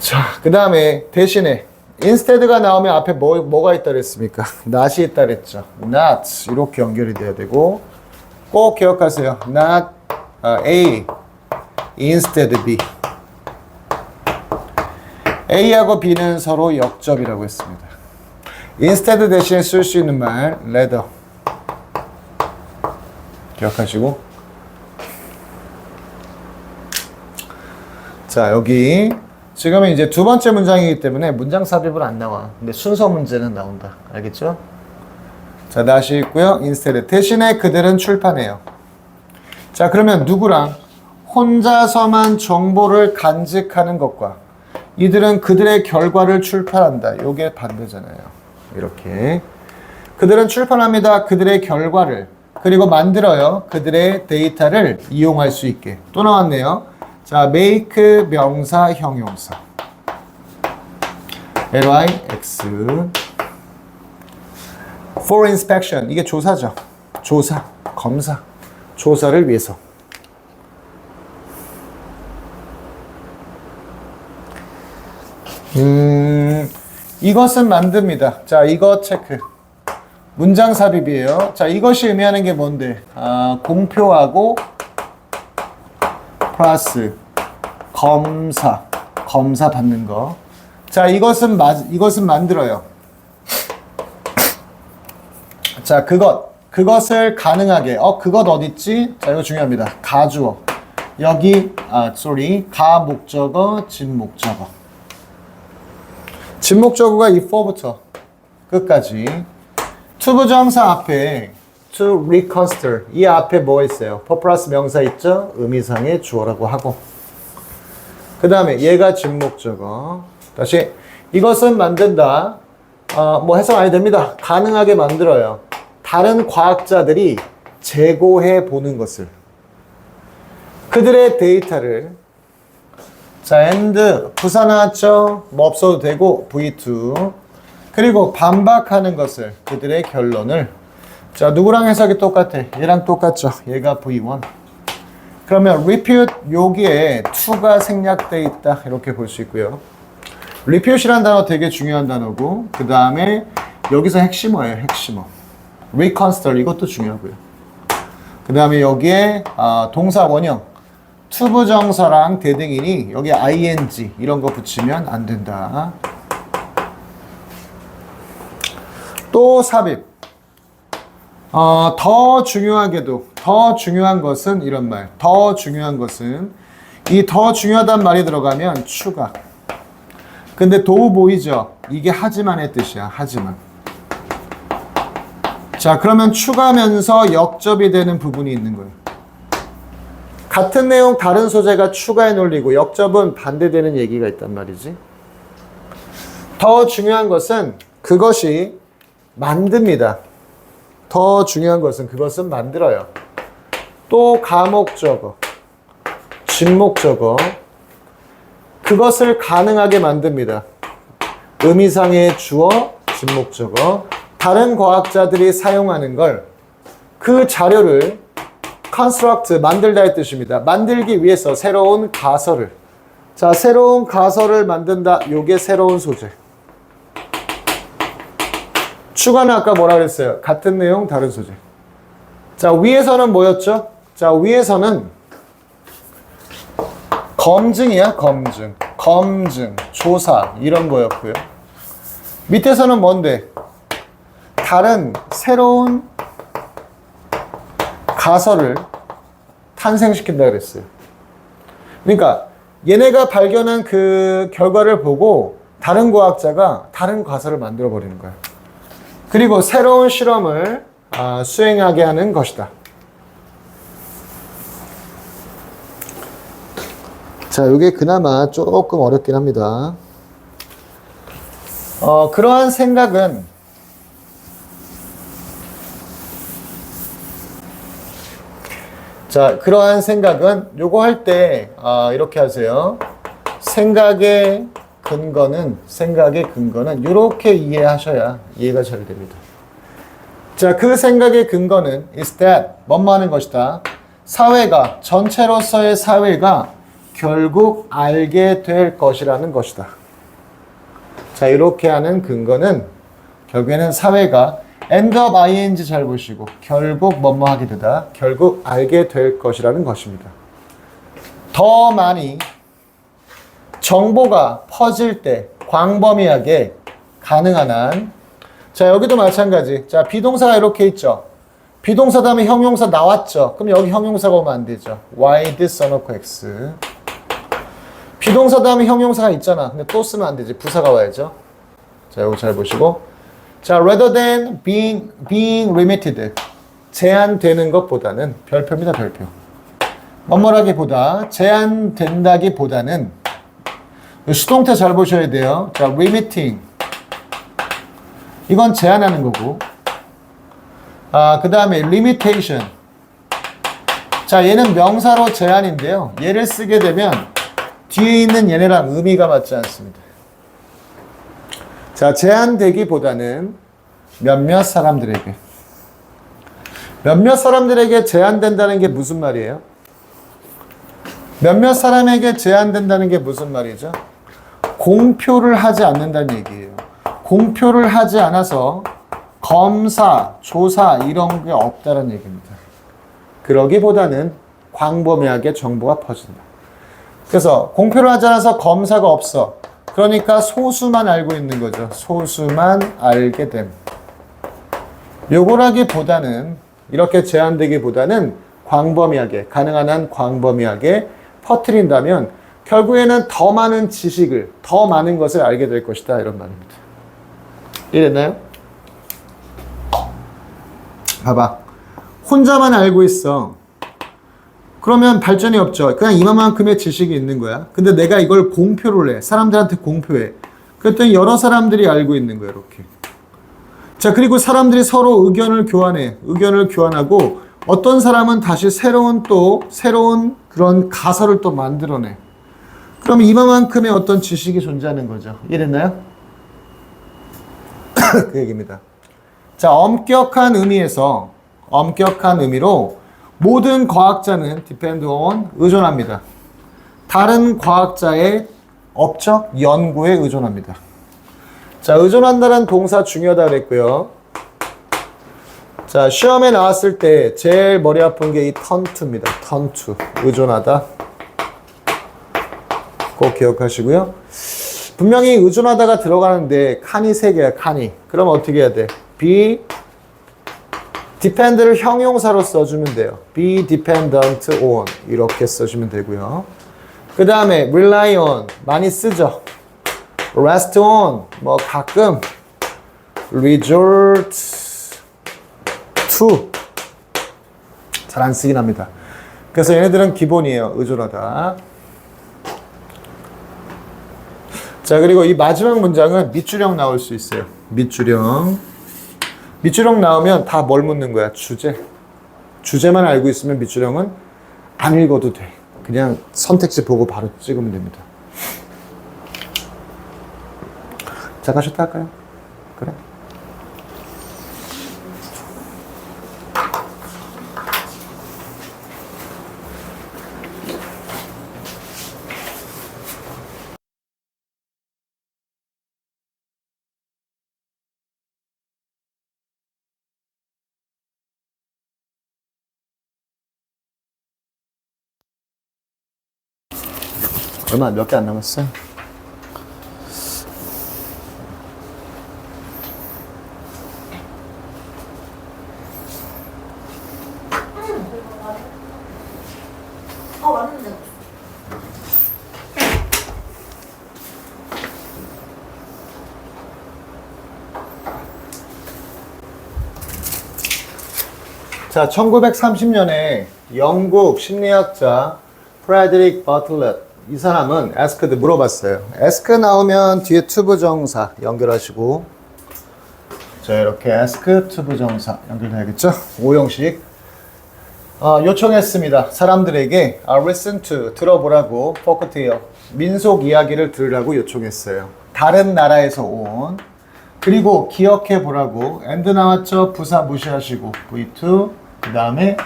자, 그 다음에 대신에 instead가 나오면 앞에 뭐가 있다 그랬습니까? not이 있다 그랬죠. not 이렇게 연결이 돼야 되고 꼭 기억하세요. not A instead B. A하고 B는 서로 역접이라고 했습니다. instead 대신에 쓸 수 있는 말 rather 기억하시고. 자, 여기 지금은 이제 두 번째 문장이기 때문에 문장 삽입은 안 나와. 근데 순서 문제는 나온다. 알겠죠? 자, 다시 있고요. instead 대신에 그들은 출판해요. 자, 그러면 누구랑 혼자서만 정보를 간직하는 것과 이들은 그들의 결과를 출판한다. 요게 반대잖아요. 이렇게 그들은 출판합니다. 그들의 결과를 그리고 만들어요. 그들의 데이터를 이용할 수 있게. 또 나왔네요. 자, make 명사 형용사 LIX for inspection 이게 조사죠. 조사, 검사, 조사를 위해서. 이것은 만듭니다. 자, 이거 체크. 문장 삽입이에요. 자, 이것이 의미하는 게 뭔데? 공표하고 플러스 검사 받는 거. 자, 이것은 만들어요. 자, 그것을 가능하게. 그것 어딨지? 자, 이거 중요합니다. 가주어. 여기 가 목적어, 진 목적어. 진 목적어가 이 for부터 끝까지. 투부정사 앞에 to reconsider 이 앞에 뭐 있어요? for 플러스 명사 있죠? 의미상의 주어라고 하고 그 다음에 얘가 진목적어. 다시 이것은 만든다. 뭐 해석 안 해도 됩니다. 가능하게 만들어요. 다른 과학자들이 재고해 보는 것을 그들의 데이터를. 자, and 부사 나왔죠? 뭐 없어도 되고 V2 그리고 반박하는 것을 그들의 결론을. 자, 누구랑 해석이 똑같아? 얘랑 똑같죠. 얘가 V1. 그러면 refute 여기에 to가 생략돼 있다. 이렇게 볼 수 있고요. refute이라는 단어 되게 중요한 단어고 그 다음에 여기서 핵심어예요. 핵심어. reconsider 이것도 중요하고요. 그 다음에 여기에 동사 원형 투부정사랑 대등이니 여기 ing 이런 거 붙이면 안 된다. 또 삽입. 더 중요하게도 더 중요한 것은 이런 말. 더 중요한 것은 이 더 중요하단 말이 들어가면 추가. 근데 도우 보이죠? 이게 하지만의 뜻이야. 하지만. 자, 그러면 추가면서 역접이 되는 부분이 있는 거예요. 같은 내용 다른 소재가 추가에 놀리고 역접은 반대되는 얘기가 있단 말이지. 더 중요한 것은 그것이 만듭니다. 더 중요한 것은 그것은 만들어요. 또 가목적어, 진목적어 그것을 가능하게 만듭니다. 의미상의 주어, 진목적어 다른 과학자들이 사용하는 걸 그 자료를 construct, 만들다의 뜻입니다. 만들기 위해서 새로운 가설을. 자, 새로운 가설을 만든다. 요게 새로운 소재. 추가는 아까 뭐라 그랬어요? 같은 내용, 다른 소재. 자, 위에서는 뭐였죠? 자, 위에서는 검증이야, 검증, 조사, 이런 거였고요. 밑에서는 뭔데? 다른 새로운 가설을 탄생시킨다 그랬어요. 그러니까 얘네가 발견한 그 결과를 보고 다른 과학자가 다른 가설을 만들어 버리는 거야. 그리고 새로운 실험을 수행하게 하는 것이다. 자, 이게 그나마 조금 어렵긴 합니다. 그러한 생각은 그러한 생각은 요거 할 때 이렇게 하세요. 생각의 근거는 이렇게 이해하셔야 이해가 잘 됩니다. 자, 그 생각의 근거는 is that 뭐뭐 하는 것이다. 사회가 전체로서의 사회가 결국 알게 될 것이라는 것이다. 자, 이렇게 하는 근거는 결국에는 사회가 end of ing 잘 보시고 결국 뭐뭐 하게 되다. 결국 알게 될 것이라는 것입니다. 더 많이 정보가 퍼질 때 광범위하게 가능한 한 자, 여기도 마찬가지. 자, 비동사가 이렇게 있죠. 비동사 다음에 형용사 나왔죠. 그럼 여기 형용사가 오면 안 되죠. Y this 써놓고 X. 비동사 다음에 형용사가 있잖아. 근데 또 쓰면 안 되지. 부사가 와야죠. 자, 이거 잘 보시고. 자, rather than being limited. 제한되는 것보다는 별표입니다, 별표. 뭐뭐라기보다 제한된다기보다는 수동태 잘 보셔야 돼요. 자, limiting. 이건 제한하는 거고. 그 다음에 limitation. 자, 얘는 명사로 제한인데요. 얘를 쓰게 되면 뒤에 있는 얘네랑 의미가 맞지 않습니다. 자, 제한되기보다는 몇몇 사람들에게 제한된다는 게 무슨 말이에요? 몇몇 사람에게 제한된다는 게 무슨 말이죠? 공표를 하지 않는다는 얘기예요. 공표를 하지 않아서 검사, 조사 이런 게 없다는 얘기입니다. 그러기보다는 광범위하게 정보가 퍼진다. 그래서 공표를 하지 않아서 검사가 없어. 그러니까 소수만 알고 있는 거죠. 소수만 알게 됨. 요거라기보다는 이렇게 제한되기보다는 광범위하게, 가능한 한 광범위하게 퍼뜨린다면 결국에는 더 많은 지식을, 더 많은 것을 알게 될 것이다. 이런 말입니다. 이해됐나요? 봐봐. 혼자만 알고 있어. 그러면 발전이 없죠. 그냥 이만큼의 지식이 있는 거야. 근데 내가 이걸 공표를 해. 사람들한테 공표해. 그랬더니 여러 사람들이 알고 있는 거야. 이렇게. 자, 그리고 사람들이 서로 의견을 교환해. 의견을 교환하고 어떤 사람은 다시 새로운 그런 가설을 또 만들어내. 그럼 이만큼의 어떤 지식이 존재하는 거죠. 이해됐나요? 그 얘기입니다. 자, 엄격한 의미로 모든 과학자는 depend on 의존합니다. 다른 과학자의 업적 연구에 의존합니다. 자, 의존한다는 동사 중요하다 그랬고요. 자, 시험에 나왔을 때 제일 머리 아픈 게 이 턴투입니다. 턴투. 의존하다. 꼭 기억하시고요. 분명히 의존하다가 들어가는데 칸이 3개야, 칸이. 그럼 어떻게 해야 돼? be depend를 형용사로 써주면 돼요. be dependent on 이렇게 써주면 되고요. 그 다음에 rely on 많이 쓰죠. rest on 뭐 가끔 resort to 잘 안 쓰긴 합니다. 그래서 얘네들은 기본이에요. 의존하다. 자, 그리고 이 마지막 문장은 밑줄형 나올 수 있어요. 밑줄형 나오면 다 뭘 묻는 거야? 주제만 알고 있으면 밑줄형은 안 읽어도 돼. 그냥 선택지 보고 바로 찍으면 됩니다. 잠깐 쉬었다 할까요? 그래. 몇 개 안 남았어요. 왔는데. 자, 1930년에 영국 심리학자 프레드릭 버틀렛, 이 사람은 asked 물어봤어요. ask 나오면 뒤에 to 부정사 연결하시고, 자, 이렇게 ask to 부정사 연결해야겠죠? 5형식. 요청했습니다. 사람들에게 listen to, 들어보라고, folktale, 민속 이야기를 들으라고 요청했어요. 다른 나라에서 온, 그리고 기억해 보라고, and 나왔죠? 부사 무시하시고, V2, 그 다음에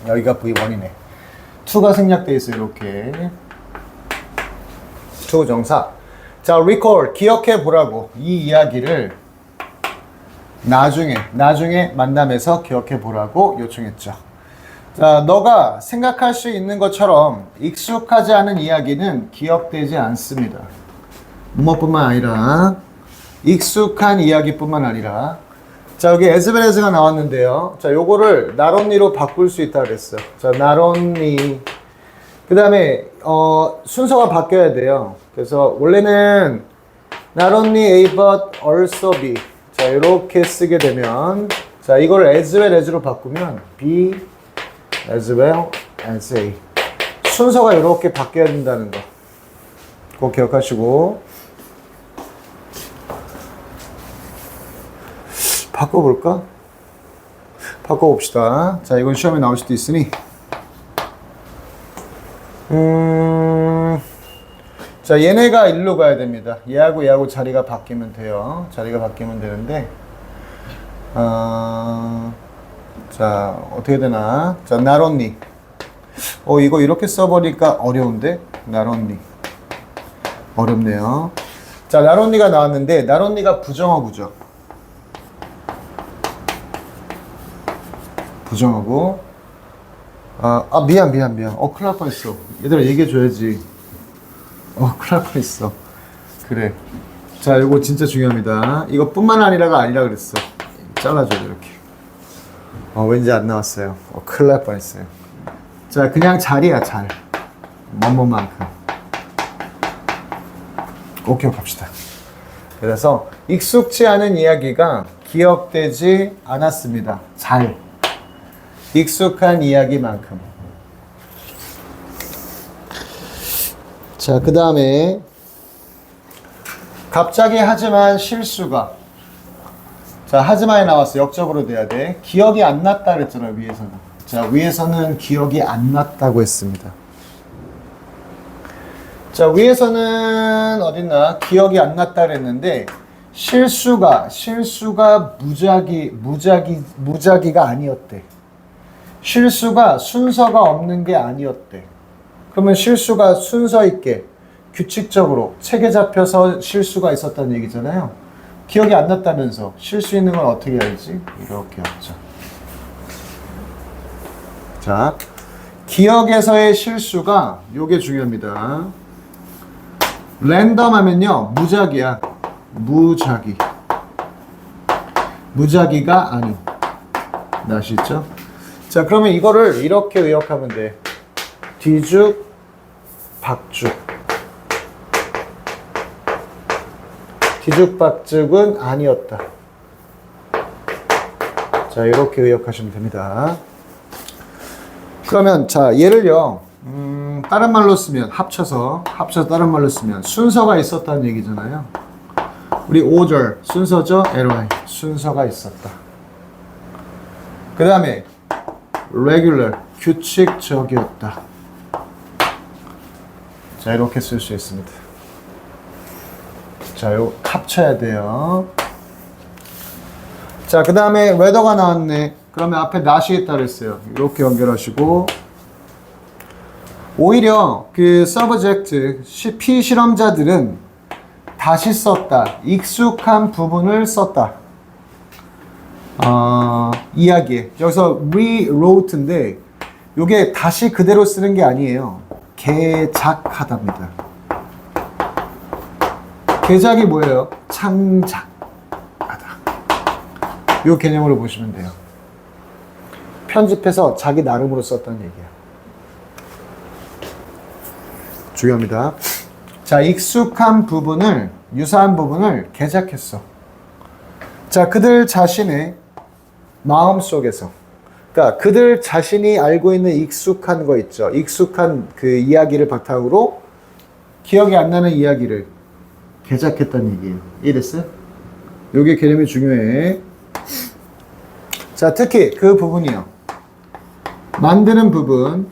여기가 V1이네. 2가 생략돼 있어요. 이렇게 to 정사. 자, recall, 기억해 보라고, 이 이야기를 나중에 만남에서 기억해 보라고 요청했죠. 자, 너가 생각할 수 있는 것처럼 익숙하지 않은 이야기는 기억되지 않습니다. 뭐뿐만 아니라 익숙한 이야기뿐만 아니라, 자, 여기 as well as가 나왔는데요. 자, 요거를 not only로 바꿀 수 있다 그랬어. 자, not only. 그 다음에 순서가 바뀌어야 돼요. 그래서 원래는 not only A but also B. 자, 이렇게 쓰게 되면, 자, 이걸 as well as로 바꾸면 B as well as A. 순서가 이렇게 바뀌어야 된다는 거 꼭 기억하시고, 바꿔볼까? 바꿔봅시다. 자, 이건 시험에 나올 수도 있으니. 자, 얘네가 일로 가야 됩니다. 얘하고 자리가 바뀌면 돼요. 자리가 바뀌면 되는데, 자, 어떻게 되나? 자, not only. 이거 이렇게 써버리니까 어려운데? not only. 어렵네요. 자, not only가 나왔는데, not only가 부정어구죠. 부정하고, 미안. 큰일 날 뻔했어. 얘들아, 얘기해줘야지. 큰일 날 뻔했어. 그래. 자, 이거 진짜 중요합니다. 이거 뿐만 아니라가 아니라 그랬어. 잘라줘야 돼, 이렇게. 왠지 안 나왔어요. 큰일 날 뻔했어요. 자, 그냥 잘이야, 잘. 뭐뭐만큼. 꼭 기억합시다. 그래서 익숙치 않은 이야기가 기억되지 않았습니다. 잘. 익숙한 이야기만큼. 자, 그 다음에 갑자기 하지만 실수가. 자, 하지만에 나왔어. 역접으로 돼야 돼. 기억이 안 났다 그랬잖아요, 위에서는. 자, 위에서는 기억이 안 났다고 했습니다. 자, 위에서는 어딨나? 기억이 안 났다 그랬는데, 실수가 무작위가 아니었대. 실수가 순서가 없는 게 아니었대. 그러면 실수가 순서 있게 규칙적으로 책에 잡혀서 실수가 있었다는 얘기잖아요. 기억이 안 났다면서 실수 있는 건 어떻게 알지? 이렇게 하죠. 자, 기억에서의 실수가 요게 중요합니다. 랜덤 하면요, 무작위야. 무작위가 아닌. 아시죠? 자, 그러면 이거를 이렇게 의역하면 돼. 뒤죽, 박죽. 뒤죽박죽은 아니었다. 자, 이렇게 의역하시면 됩니다. 그러면, 자, 얘를요, 다른 말로 쓰면, 합쳐서 다른 말로 쓰면, 순서가 있었다는 얘기잖아요. 우리 order, 순서죠? ly, 순서가 있었다. 그 다음에, regular, 규칙적이었다. 자, 이렇게 쓸 수 있습니다. 자, 요 합쳐야 돼요. 자, 그 다음에 whether가 나왔네. 그러면 앞에 not이 있다 그랬어요. 이렇게 연결하시고, 오히려 그 subject, 피실험자들은 다시 썼다. 익숙한 부분을 썼다. 이야기에. 여기서 rewrote인데, 요게 다시 그대로 쓰는 게 아니에요. 개작하답니다. 개작이 뭐예요? 창작하다. 요 개념으로 보시면 돼요. 편집해서 자기 나름으로 썼다는 얘기예요. 중요합니다. 자, 익숙한 부분을, 유사한 부분을 개작했어. 자, 그들 자신의 마음 속에서, 그러니까 그들 자신이 알고 있는 익숙한 거 있죠. 익숙한 그 이야기를 바탕으로 기억이 안 나는 이야기를 개작했다는 얘기예요. 이해됐어요? 요게 개념이 중요해. 자, 특히 그 부분이요. 만드는 부분,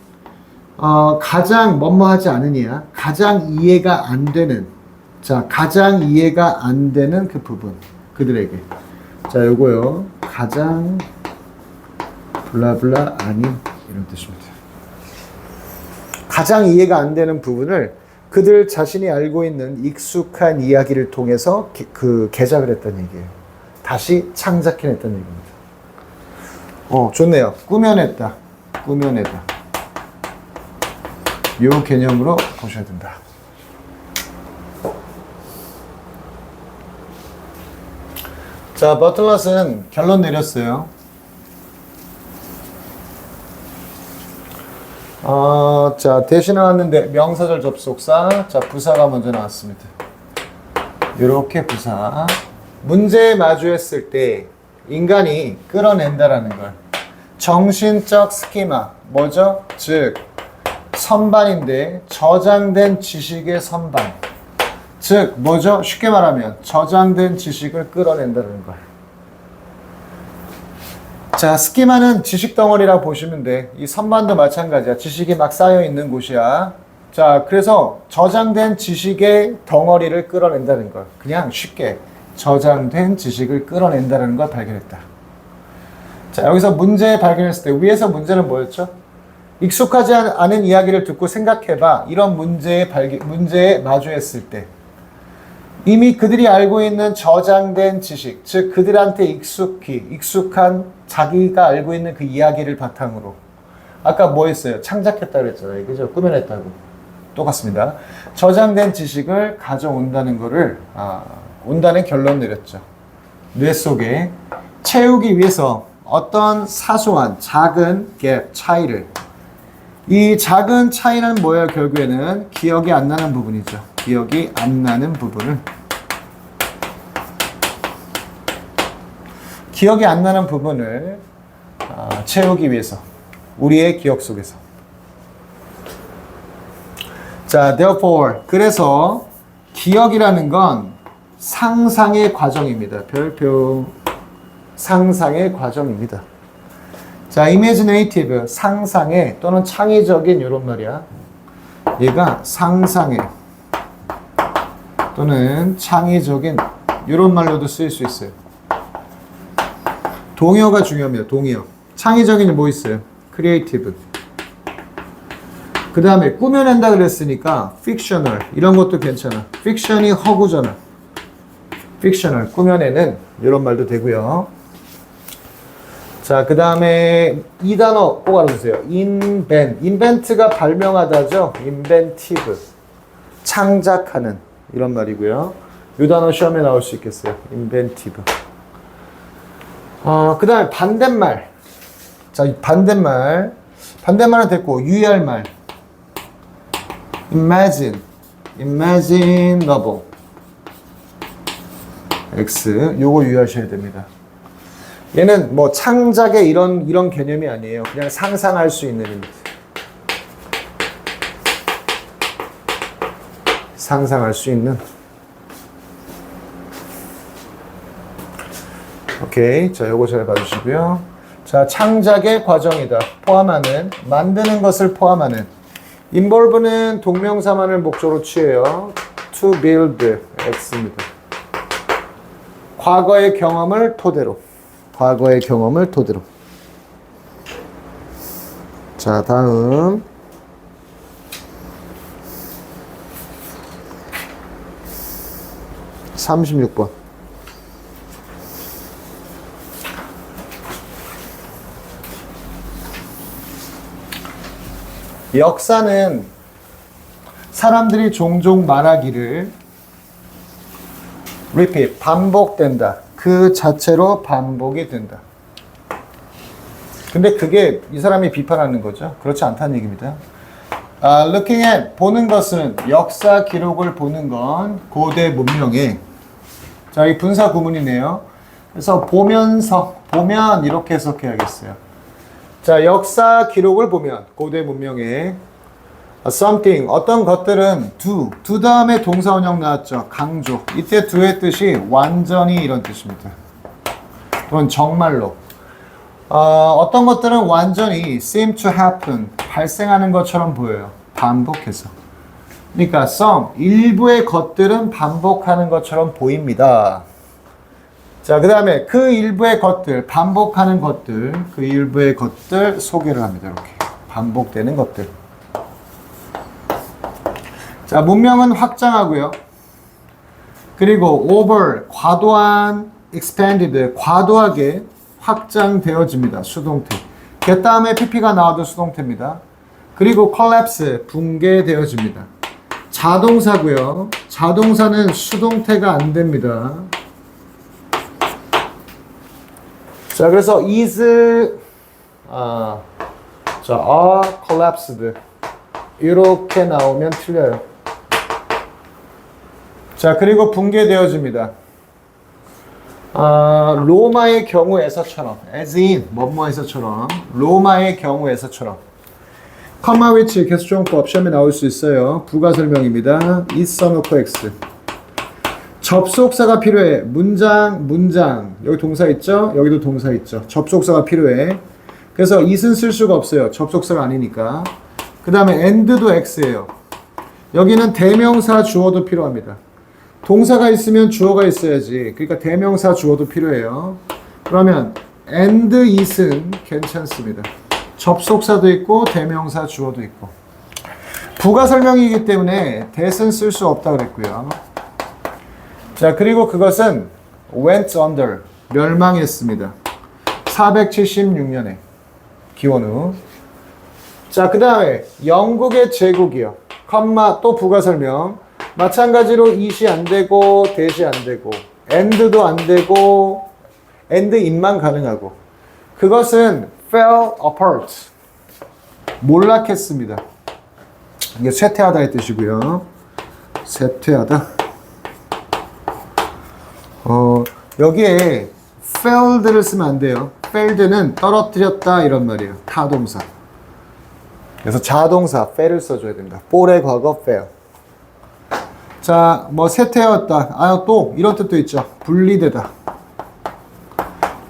가장 뭐뭐하지 않으냐, 가장 이해가 안 되는, 자, 가장 이해가 안 되는 그 부분, 그들에게. 자, 요거요. 가장 블라블라 아닌 이런 뜻입니다. 가장 이해가 안 되는 부분을 그들 자신이 알고 있는 익숙한 이야기를 통해서 개작을 했다는 얘기예요. 다시 창작해냈다는 얘기입니다. 좋네요. 꾸며냈다. 꾸며내다. 요 개념으로 보셔야 된다. 자, 버틀러스는 결론 내렸어요. 자, 대시 나왔는데 명사절 접속사. 자, 부사가 먼저 나왔습니다. 이렇게 부사. 문제에 마주했을 때 인간이 끌어낸다라는 걸. 정신적 스키마. 뭐죠? 즉, 선반인데 저장된 지식의 선반. 즉, 뭐죠? 쉽게 말하면 저장된 지식을 끌어낸다는 걸. 자, 스키마는 지식 덩어리라고 보시면 돼. 이 선반도 마찬가지야. 지식이 막 쌓여 있는 곳이야. 자, 그래서 저장된 지식의 덩어리를 끌어낸다는 걸. 그냥 쉽게 저장된 지식을 끌어낸다는 걸 발견했다. 자, 여기서 문제 발견했을 때 위에서 문제는 뭐였죠? 익숙하지 않은 이야기를 듣고 생각해봐. 이런 문제에 마주했을 때 이미 그들이 알고 있는 저장된 지식, 즉 그들한테 익숙한 자기가 알고 있는 그 이야기를 바탕으로 아까 뭐 했어요? 창작했다고 그랬잖아요. 그죠? 꾸며냈다고. 똑같습니다. 저장된 지식을 가져온다는 거를 온다는 결론 내렸죠. 뇌 속에 채우기 위해서 어떤 사소한 작은 갭, 차이를 이 작은 차이는 뭐예요? 결국에는 기억이 안 나는 부분이죠. 기억이 안 나는 부분을 채우기 위해서 우리의 기억 속에서. 자, therefore 그래서 기억이라는 건 상상의 과정입니다. 별표 상상의 과정입니다. 자, imaginative 상상의 또는 창의적인 이런 말이야. 얘가 상상의 또는 창의적인 이런 말로도 쓰일 수 있어요. 동의어가 중요합니다. 동의어. 창의적인 뭐 있어요? creative. 그 다음에 꾸며낸다 그랬으니까 fictional 이런 것도 괜찮아. fiction이 허구잖아. fictional 꾸며내는 이런 말도 되고요. 자, 그 다음에 이 단어 꼭 알아두세요. invent가 발명하다죠. inventive 창작하는 이런 말이고요. 이 단어 시험에 나올 수 있겠어요. inventive. 그 다음에 반대말. 자, 반대말은 됐고 유의할 말. imaginable. X. 요거 유의하셔야 됩니다. 얘는 뭐 창작의 이런 개념이 아니에요. 그냥 상상할 수 있는 입니다. 상상할 수 있는. 오케이. 자, 요거 잘 봐주시고요. 자, 창작의 과정이다. 포함하는, 만드는 것을 포함하는. involve는 동명사만을 목적으로 취해요. to build. X입니다. 과거의 경험을 토대로. 자, 다음. (36번) 역사는 사람들이 종종 말하기를 repeat, 반복된다. 그 자체로 반복이 된다. 근데 그게 이 사람이 비판하는 거죠. 그렇지 않다는 얘기입니다. looking at 보는 것은 역사 기록을 보는 건 고대 문명의 자, 이 분사 구문이네요. 그래서 보면서 보면 이렇게 해석해야겠어요. 자, 역사 기록을 보면 고대 문명의 something 어떤 것들은 do 다음에 동사원형 나왔죠. 강조. 이때 do의 뜻이 완전히 이런 뜻입니다. 또는 정말로. 어떤 것들은 완전히 seem to happen 발생하는 것처럼 보여요. 반복해서. 그러니까 some 일부의 것들은 반복하는 것처럼 보입니다. 자, 그 다음에 그 일부의 것들, 반복하는 것들, 그 일부의 것들 소개를 합니다. 이렇게 반복되는 것들. 자, 문명은 확장하고요. 그리고 over, 과도한, expanded, 과도하게 확장되어집니다. 수동태. 그 다음에 pp가 나와도 수동태입니다. 그리고 collapse, 붕괴되어집니다. 자동사고요. 자동사는 수동태가 안 됩니다. 자, 그래서 is, are collapsed. 이렇게 나오면 틀려요. 자, 그리고 붕괴되어집니다. 로마의 경우에서처럼, as in, 뭐뭐에서처럼, 로마의 경우에서처럼. comma with 계수종법 시험에 나올 수 있어요. 부가 설명입니다. is 써놓고 x. 접속사가 필요해. 문장. 여기 동사 있죠? 여기도 동사 있죠. 접속사가 필요해. 그래서 is는 쓸 수가 없어요. 접속사가 아니니까. 그 다음에 and도 x예요. 여기는 대명사 주어도 필요합니다. 동사가 있으면 주어가 있어야지. 그러니까 대명사 주어도 필요해요. 그러면 and is는 괜찮습니다. 접속사도 있고 대명사 주어도 있고. 부가 설명이기 때문에 that은 쓸 수 없다 그랬고요. 자, 그리고 그것은 went under, 멸망했습니다. 476년에 기원 후. 자, 그 다음에 영국의 제국이요. 컴마 또 부가 설명. 마찬가지로 it이 안 되고 that이 안 되고 and도 안 되고 and it만 가능하고 그것은 fell apart, 몰락했습니다. 이게 쇠퇴하다의 뜻이고요. 쇠퇴하다. 여기에 failed를 쓰면 안 돼요. failed는 떨어뜨렸다 이런 말이에요. 타동사. 그래서 자동사 fail을 써줘야 됩니다. fall의 과거 fail. 자, 뭐 쇠퇴하였다. 또 이런 뜻도 있죠. 분리되다.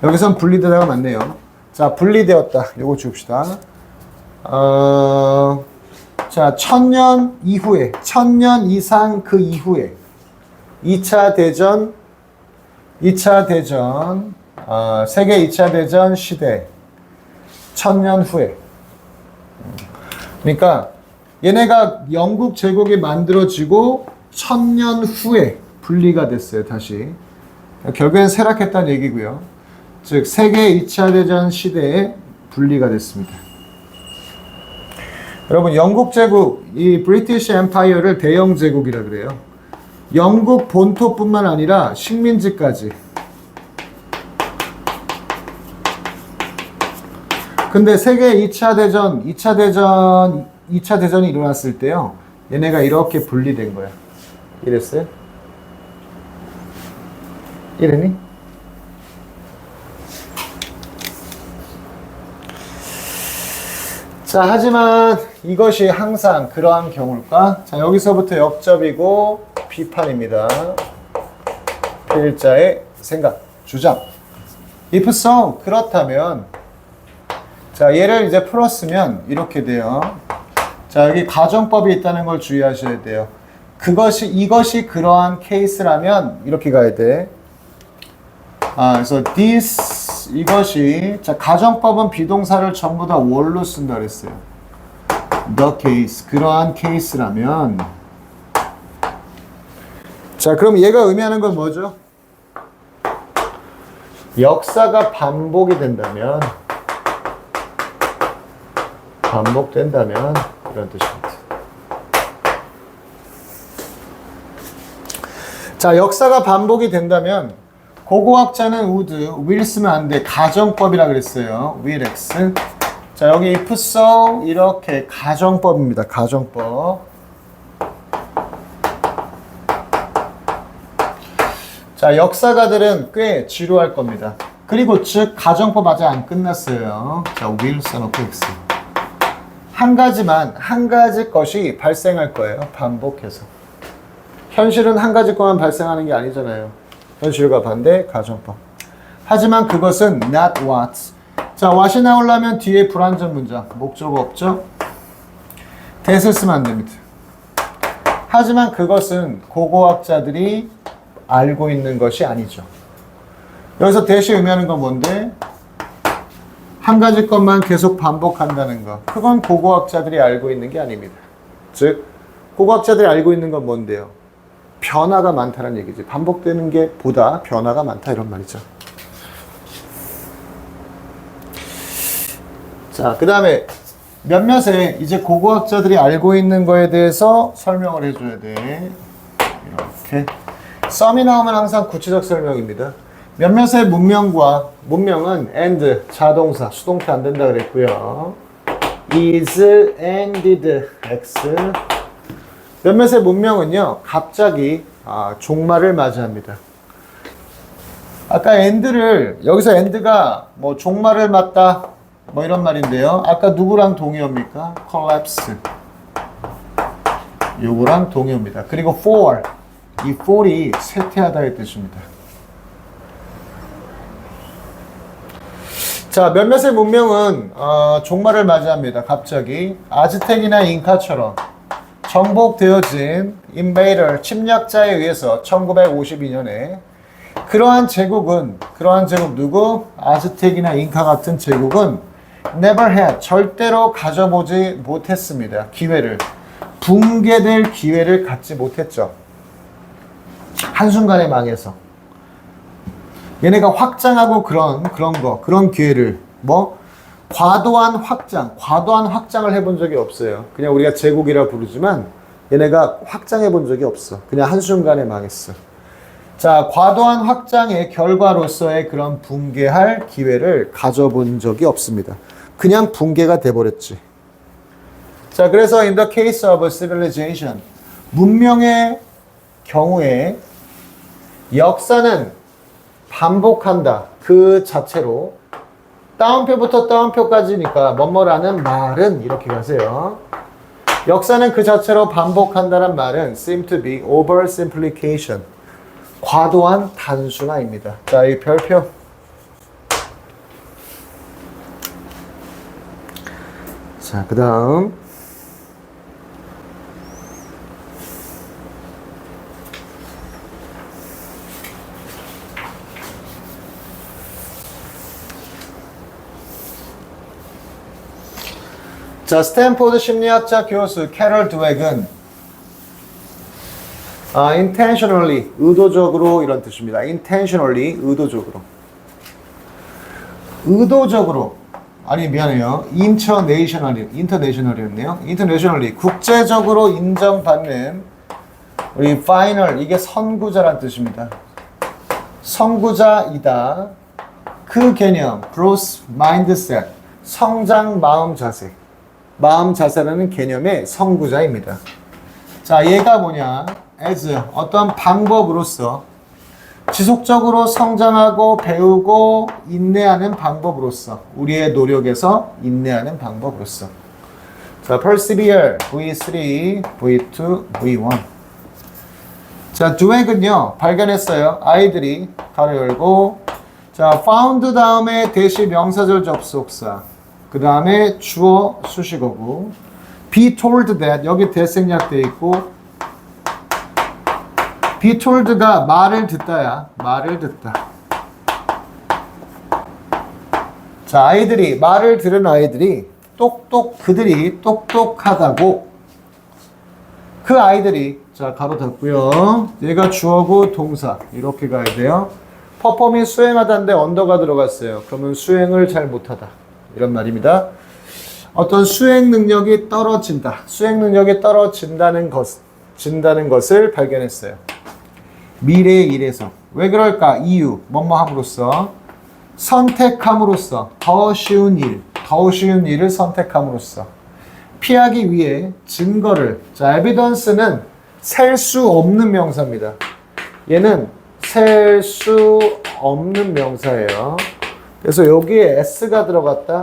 여기선 분리되다가 맞네요. 자, 분리되었다. 요거 지웁시다. 자, 1000년 이후에, 1000년 이상 그 이후에 2차 대전, 세계 2차 대전 시대, 1000년 후에. 그러니까 얘네가 영국 제국이 만들어지고 1000년 후에 분리가 됐어요, 다시. 결국엔 쇠락했다는 얘기고요. 즉, 세계 2차 대전 시대에 분리가 됐습니다. 여러분, 영국 제국, 이 브리티시 엠파이어를 대영 제국이라 그래요. 영국 본토뿐만 아니라 식민지까지. 근데 세계 2차 대전이 일어났을 때요. 얘네가 이렇게 분리된 거야. 이랬어요? 이랬니? 자, 하지만 이것이 항상 그러한 경우일까? 자, 여기서부터 역접이고 비판입니다. 필자의 생각, 주장. If so, 그렇다면 자, 얘를 이제 풀었으면 이렇게 돼요. 자, 여기 가정법이 있다는 걸 주의하셔야 돼요. 이것이 그러한 케이스라면 이렇게 가야 돼. 그래서 이것이 자, 가정법은 비동사를 전부 다 월로 쓴다 그랬어요. The case, 그러한 케이스라면. 자, 그럼 얘가 의미하는 건 뭐죠? 역사가 반복이 된다면, 반복된다면 이런 뜻입니다. 자, 역사가 반복이 된다면 고고학자는 would, will 쓰면 안 돼. 가정법이라 그랬어요. will x. 자, 여기 if so 이렇게 가정법입니다. 가정법. 자, 역사가들은 꽤 지루할 겁니다. 그리고 즉 가정법 아직 안 끝났어요. 자, will 써놓고 x. 한 가지 것이 발생할 거예요. 반복해서. 현실은 한 가지 것만 발생하는 게 아니잖아요. 현실과 반대 가정법. 하지만 그것은 not what. 자, what이 나오려면 뒤에 불완전 문장. 목적어 없죠? that을 쓰면 안 됩니다. 하지만 그것은 고고학자들이 알고 있는 것이 아니죠. 여기서 that이 의미하는 건 뭔데? 한 가지 것만 계속 반복한다는 거. 그건 고고학자들이 알고 있는 게 아닙니다. 즉, 고고학자들이 알고 있는 건 뭔데요? 변화가 많다는 얘기지. 반복되는 게 보다 변화가 많다 이런 말이죠. 자, 그 다음에 몇몇의 이제 고고학자들이 알고 있는 거에 대해서 설명을 해줘야 돼. 이렇게. 썸이 나오면 항상 구체적 설명입니다. 몇몇의 문명은 and, 자동사, 수동태 안 된다 그랬고요. is, ended, x. 몇몇의 문명은요, 갑자기 종말을 맞이합니다. 아까 end를, 여기서 end가 뭐 종말을 맞다, 뭐 이런 말인데요. 아까 누구랑 동의어입니까? collapse. 요거랑 동의어입니다. 그리고 fall. 이 fall이 쇠퇴하다의 뜻입니다. 자, 몇몇의 문명은 종말을 맞이합니다. 갑자기 아즈텍이나 잉카처럼 정복되어진 invader, 침략자에 의해서 1952년에 그러한 제국 누구? 아즈텍이나 잉카 같은 제국은 never had, 절대로 가져보지 못했습니다. 기회를. 붕괴될 기회를 갖지 못했죠. 한순간에 망해서. 얘네가 확장하고 그런 기회를, 과도한 확장을 해본 적이 없어요. 그냥 우리가 제국이라 부르지만 얘네가 확장해 본 적이 없어. 그냥 한순간에 망했어. 자, 과도한 확장의 결과로서의 그런 붕괴할 기회를 가져본 적이 없습니다. 그냥 붕괴가 돼버렸지. 자, 그래서 in the case of a civilization, 문명의 경우에 역사는 반복한다. 그 자체로 따옴표부터 따옴표까지니까 뭐뭐라는 말은 이렇게 가세요. 역사는 그 자체로 반복한다는 말은 seem to be oversimplification. 과도한 단순화입니다. 자, 이 별표. 자, 그 다음. 자, 스탠포드 심리학자 교수 캐럴 드웩은 intentionally, 의도적으로 이런 뜻입니다. intentionally, 의도적으로. 아니, 미안해요. international이었네요. internationally, 국제적으로 인정받는 우리 final, 이게 선구자란 뜻입니다. 선구자이다. 그 개념, growth mindset, 성장 마음 자세. 마음 자세라는 개념의 선구자입니다. 자, 얘가 뭐냐? as, 어떤 방법으로서 지속적으로 성장하고 배우고 인내하는 방법으로서 우리의 노력에서 인내하는 방법으로서. 자, persevere, V3, V2, V1. 자, 드웩은요, 발견했어요. 아이들이 가로 열고, 자, found 다음에 대시 명사절 접속사. 그 다음에 주어 수식어고, be told that, 여기 대생략되어 있고, be told가 말을 듣다야. 말을 듣다. 자, 말을 들은 아이들이 그들이 똑똑하다고. 그 아이들이, 자, 가로 닫고요. 얘가 주어고 동사. 이렇게 가야 돼요. 퍼폼이 수행하다인데 언더가 들어갔어요. 그러면 수행을 잘 못하다. 이런 말입니다. 어떤 수행 능력이 떨어진다. 수행 능력이 떨어진다는 것을 발견했어요. 미래의 일에서. 왜 그럴까? 이유. 뭐뭐 함으로써. 선택함으로써. 더 쉬운 일. 더 쉬운 일을 선택함으로써 피하기 위해 증거를, 자, evidence는 셀 수 없는 명사입니다. 얘는 셀 수 없는 명사예요. 그래서 여기에 s가 들어갔다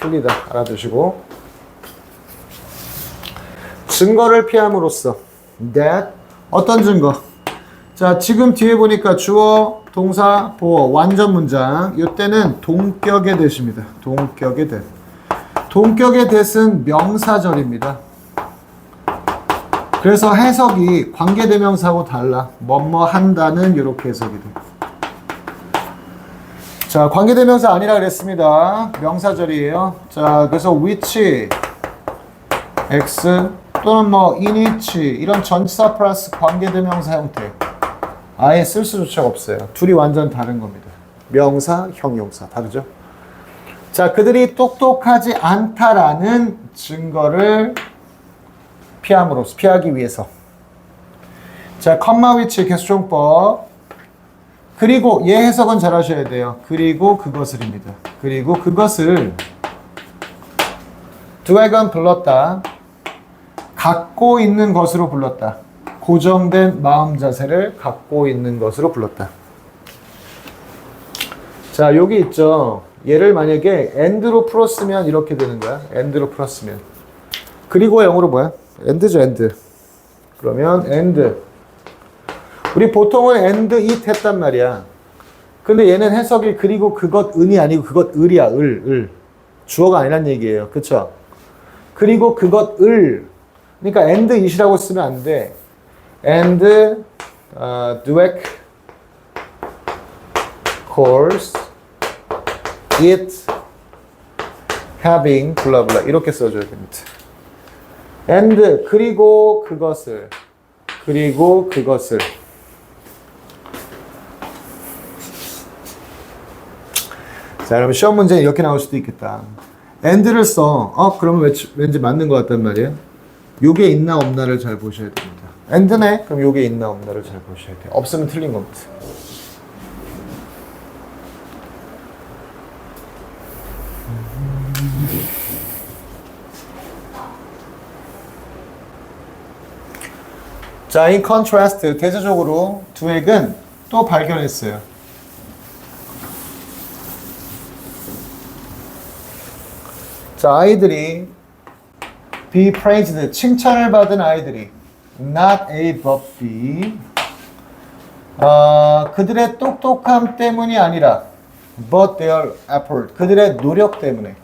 틀리다 알아두시고, 증거를 피함으로써 that 어떤 증거? 자, 지금 뒤에 보니까 주어, 동사, 보어, 완전 문장. 이때는 동격의 대입니다. 동격의 대. 동격의 대은 명사절입니다. 그래서 해석이 관계대명사하고 달라. 뭐뭐 한다는 이렇게 해석이 돼. 자, 관계대명사 아니라 그랬습니다. 명사절이에요. 자, 그래서 which, x 또는 뭐 in which 이런 전치사 플러스 관계대명사 형태. 아예 쓸 수조차 없어요. 둘이 완전 다른 겁니다. 명사, 형용사 다르죠? 자, 그들이 똑똑하지 않다라는 증거를 피함으로써, 피하기 위해서. 자, 컴마 위치 개수종법. 그리고 얘 해석은 잘 하셔야 돼요. 그리고 그것을입니다. 그리고 그것을 두액은 불렀다. 갖고 있는 것으로 불렀다. 고정된 마음 자세를 갖고 있는 것으로 불렀다. 자, 여기 있죠. 얘를 만약에 and로 풀었으면 이렇게 되는 거야. and로 풀었으면. 그리고 영어로 뭐야? and죠, and. 그러면 and. 우리 보통은 and, it 했단 말이야. 근데 얘는 해석이 그리고 그것 은이 아니고 그것 을이야. 을. 주어가 아니란 얘기예요. 그쵸? 그리고 그것 을. 그러니까 and, it이라고 쓰면 안 돼. and duec course it having blah blah 이렇게 써줘야 됩니다. and 그리고 그것을 자, 여러분 시험 문제는 이렇게 나올 수도 있겠다. and를 써. 그러면 왠지 맞는 것 같단 말이에요. 요게 있나 없나를 잘 보셔야 됩니다. and네? 그럼 요게 있나 없나를 잘 보셔야 돼요. 없으면 틀린 겁니다. 자, in contrast, 대조적으로 두액은 또 발견했어요. 자, 아이들이 be praised, 칭찬을 받은 아이들이 not A but B 그들의 똑똑함 때문이 아니라 but their effort, 그들의 노력 때문에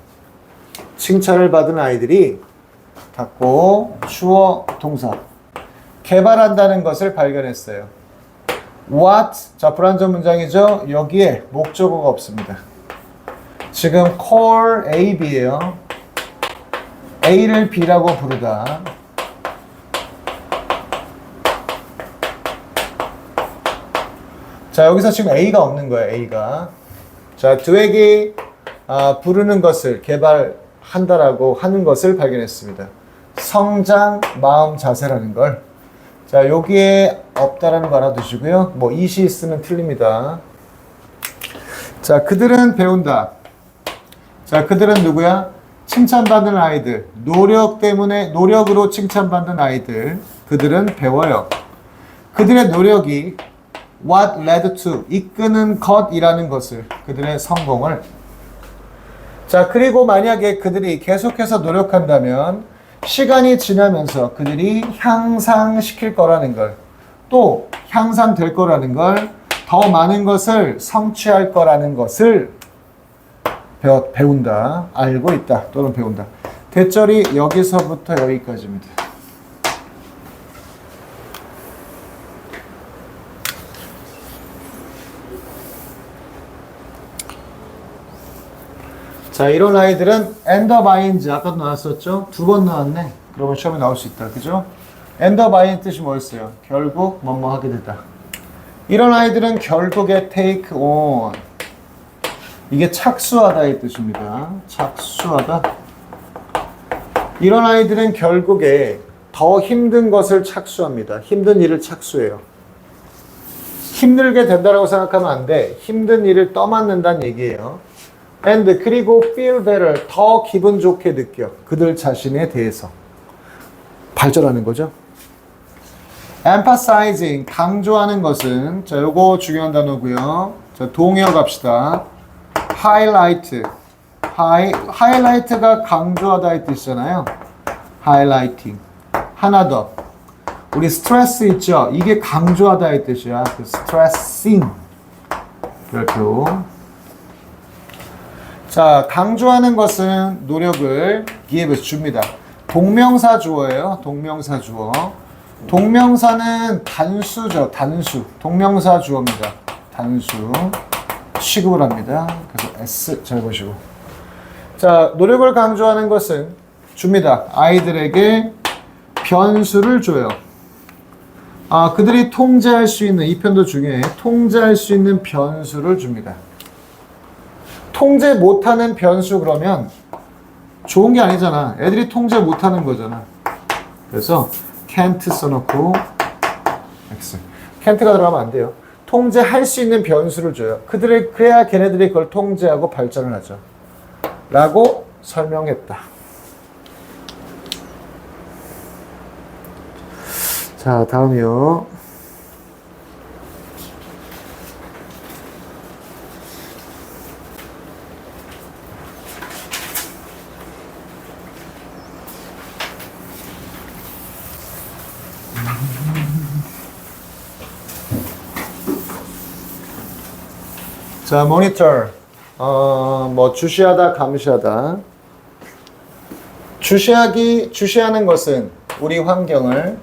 칭찬을 받은 아이들이 닫고 주어 동사 개발한다는 것을 발견했어요. What, 자, 불완전 문장이죠. 여기에 목적어가 없습니다. 지금 call A, B예요. A를 B라고 부르다. 자, 여기서 지금 A가 없는 거예요. A가. 자, 두액이 부르는 것을 개발한다라고 하는 것을 발견했습니다. 성장, 마음, 자세라는 걸. 자, 여기에 없다라는 거 알아두시고요. 뭐 이시 있으면 틀립니다. 자, 그들은 배운다. 자, 그들은 누구야? 칭찬받는 아이들. 노력 때문에, 노력으로 칭찬받는 아이들. 그들은 배워요. 그들의 노력이 what led to, 이끄는 것이라는 것을, 그들의 성공을. 자, 그리고 만약에 그들이 계속해서 노력한다면 시간이 지나면서 그들이 향상시킬 거라는 걸, 또 향상될 거라는 걸, 더 많은 것을 성취할 거라는 것을 배운다, 알고 있다, 또는 배운다. 대절이 여기서부터 여기까지입니다. 자, 이런 아이들은 엔더바인즈, 아까도 나왔었죠? 2번 나왔네. 그러면 시험에 나올 수 있다. 그죠? 엔더바인 뜻이 뭐였어요? 결국 뭐뭐 하게 되다. 이런 아이들은 결국에 take on. 이게 착수하다의 뜻입니다. 착수하다. 이런 아이들은 결국에 더 힘든 것을 착수합니다. 힘든 일을 착수해요. 힘들게 된다고 생각하면 안 돼. 힘든 일을 떠맡는다는 얘기예요. and 그리고 feel better 더 기분 좋게 느껴. 그들 자신에 대해서 발전하는 거죠. emphasizing 강조하는 것은 자 요거 중요한 단어고요. 자 동의어 갑시다. highlight highlight가 강조하다 이 뜻이잖아요. highlighting 하나 더 우리 스트레스 있죠? 이게 강조하다 이 뜻이야. 그 stressing 별표. 자 강조하는 것은 노력을 give 줍니다. 동명사 주어예요. 동명사 주어. 동명사는 단수죠. 단수. 동명사 주어입니다. 단수. 취급을 합니다. 그래서 S 잘 보시고. 자, 노력을 강조하는 것은 줍니다. 아이들에게 변수를 줘요. 그들이 통제할 수 있는, 이 편도 중요해. 통제할 수 있는 변수를 줍니다. 통제 못하는 변수 그러면 좋은 게 아니잖아. 애들이 통제 못하는 거잖아. 그래서 can't 써놓고 X. can't가 들어가면 안 돼요. 통제할 수 있는 변수를 줘요. 그래야 걔네들이 그걸 통제하고 발전을 하죠. 라고 설명했다. 자, 다음이요. 자, monitor. 뭐 주시하다, 감시하다. 주시하는 것은 우리 환경을,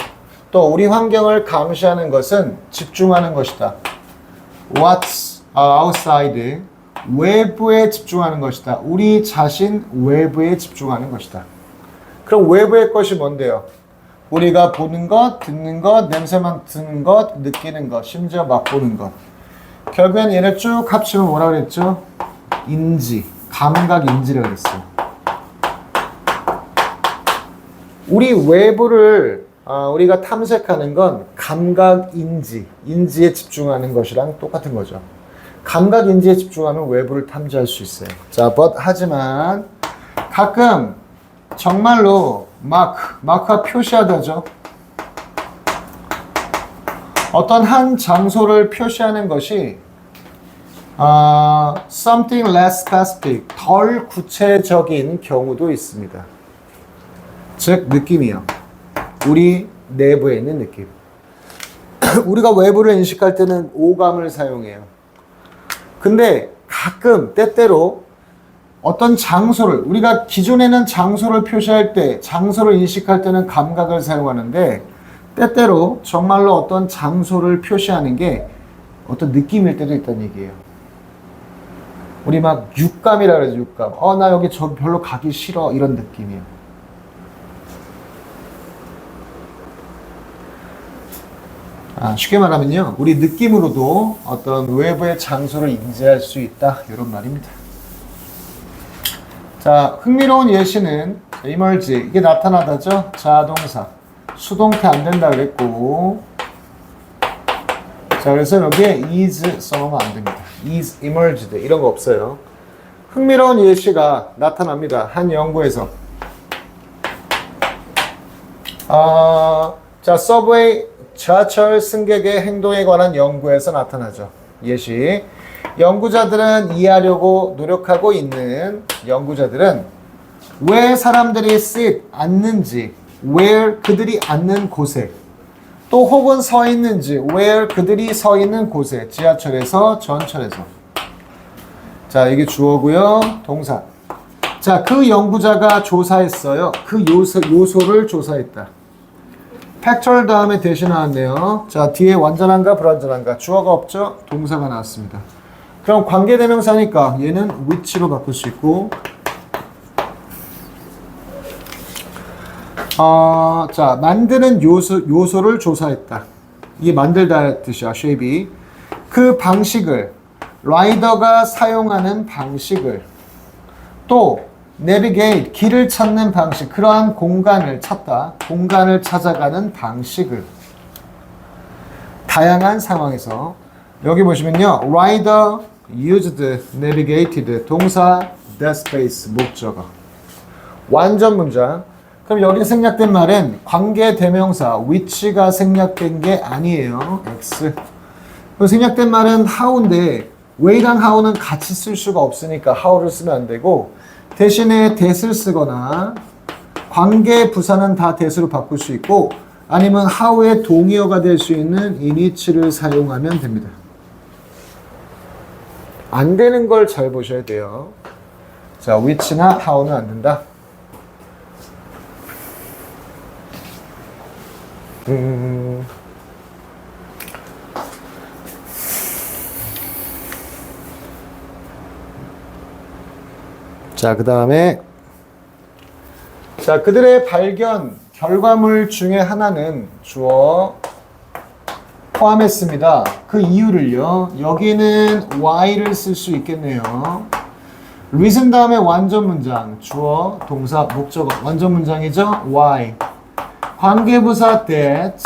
또 우리 환경을 감시하는 것은 집중하는 것이다. What's outside? 외부에 집중하는 것이다. 우리 자신 외부에 집중하는 것이다. 그럼 외부의 것이 뭔데요? 우리가 보는 것, 듣는 것, 냄새 맡는 것, 느끼는 것, 심지어 맛보는 것. 결국엔 얘를 쭉 합치면 뭐라 그랬죠? 인지, 감각 인지라고 그랬어요. 우리 외부를 우리가 탐색하는 건 감각 인지, 인지에 집중하는 것이랑 똑같은 거죠. 감각 인지에 집중하면 외부를 탐지할 수 있어요. 자, 하지만 가끔 정말로 마크가 표시하다죠. 어떤 한 장소를 표시하는 것이 something less specific, 덜 구체적인 경우도 있습니다. 즉 느낌이요. 우리 내부에 있는 느낌. 우리가 외부를 인식할 때는 오감을 사용해요. 근데 가끔 때때로 어떤 장소를 우리가 기존에는 장소를 표시할 때 장소를 인식할 때는 감각을 사용하는데 때때로 정말로 어떤 장소를 표시하는 게 어떤 느낌일 때도 있다는 얘기예요. 우리 막 육감이라 그러죠. 육감. 나 여기 저 별로 가기 싫어 이런 느낌이에요. 쉽게 말하면요, 우리 느낌으로도 어떤 외부의 장소를 인지할 수 있다 이런 말입니다. 자, 흥미로운 예시는 emerge, 이게 나타나다죠. 자동사, 수동태 안 된다 그랬고, 자 그래서 여기에 is 써놓으면 안 됩니다. is emerged 이런 거 없어요. 흥미로운 예시가 나타납니다. 한 연구에서. 자, 서브웨이 지하철 승객의 행동에 관한 연구에서 나타나죠. 예시. 연구자들은 이해하려고 노력하고 있는 연구자들은 왜 사람들이 sit, 앉는지, where 그들이 앉는 곳에, 또 혹은 서 있는지, where 그들이 서 있는 곳에, 지하철에서, 전철에서. 자, 이게 주어고요. 동사. 자, 그 연구자가 조사했어요. 그 요소를 조사했다. 팩토럴 다음에 대신 나왔네요. 자, 뒤에 완전한가 불완전한가. 주어가 없죠? 동사가 나왔습니다. 그럼 관계대명사니까 얘는 which로 바꿀 수 있고, 자, 만드는 요소를 조사했다. 이게 만들다 뜻이야, shape. 그 방식을, 라이더가 사용하는 방식을, 또 navigate, 길을 찾는 방식, 그러한 공간을 찾다, 공간을 찾아가는 방식을. 다양한 상황에서 여기 보시면요, 라이더 used, navigated, 동사, that space, 목적어. 완전 문장. 그럼 여기 생략된 말은 관계 대명사 which가 생략된 게 아니에요. X. 그럼 생략된 말은 how인데 way랑 how는 같이 쓸 수가 없으니까 how를 쓰면 안 되고 대신에 that을 쓰거나 관계 부사는 다 that으로 바꿀 수 있고 아니면 how의 동의어가 될 수 있는 init를 사용하면 됩니다. 안 되는 걸 잘 보셔야 돼요. 자, which나 how는 안 된다. 자, 그 다음에 자, 그들의 발견 결과물 중에 하나는 주어 포함했습니다. 그 이유를요. 여기는 why를 쓸 수 있겠네요. reason 다음에 완전 문장 주어 동사 목적어 완전 문장이죠. why 관계부사 that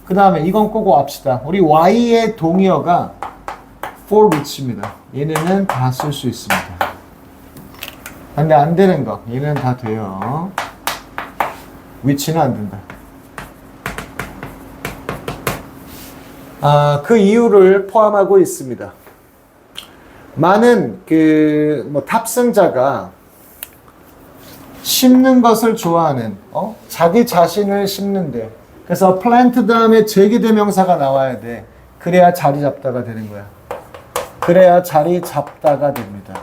그 다음에 이건 꼭 압시다. 우리 why의 동의어가 for which입니다. 얘네는 다 쓸 수 있습니다. 근데 안 되는 거 얘는 다 돼요. which는 안 된다. 그 이유를 포함하고 있습니다. 많은 탑승자가 심는 것을 좋아하는 자기 자신을 심는데 그래서 plant 다음에 제기대명사가 나와야 돼. 그래야 자리 잡다가 되는 거야. 그래야 자리 잡다가 됩니다.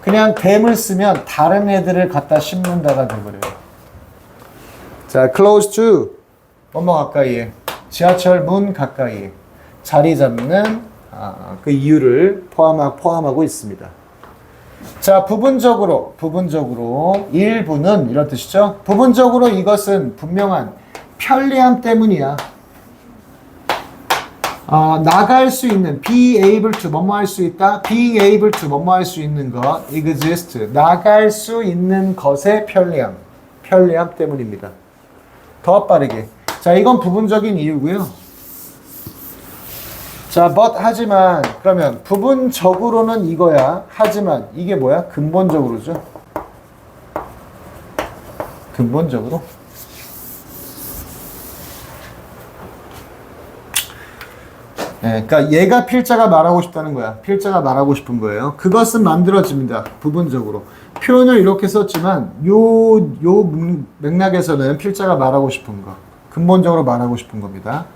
그냥 댐을 쓰면 다른 애들을 갖다 심는다가 돼버려요. 자, close to 뭐뭐 가까이에 지하철 문 가까이에 자리 잡는 그 이유를 포함하고 있습니다. 자, 부분적으로 일부는 이런 뜻이죠. 부분적으로 이것은 분명한 편리함 때문이야. 나갈 수 있는 be able to 뭐뭐 할 수 있다. being able to 뭐뭐 할 수 있는 것 exist 나갈 수 있는 것의 편리함 때문입니다. 더 빠르게 자, 이건 부분적인 이유고요. 자, but 하지만 그러면 부분적으로는 이거야. 하지만 이게 뭐야? 근본적으로죠. 근본적으로. 네, 그러니까 얘가 필자가 말하고 싶다는 거야. 필자가 말하고 싶은 거예요. 그것은 만들어집니다. 부분적으로. 표현을 이렇게 썼지만 요 맥락에서는 필자가 말하고 싶은 거. 근본적으로 말하고 싶은 겁니다.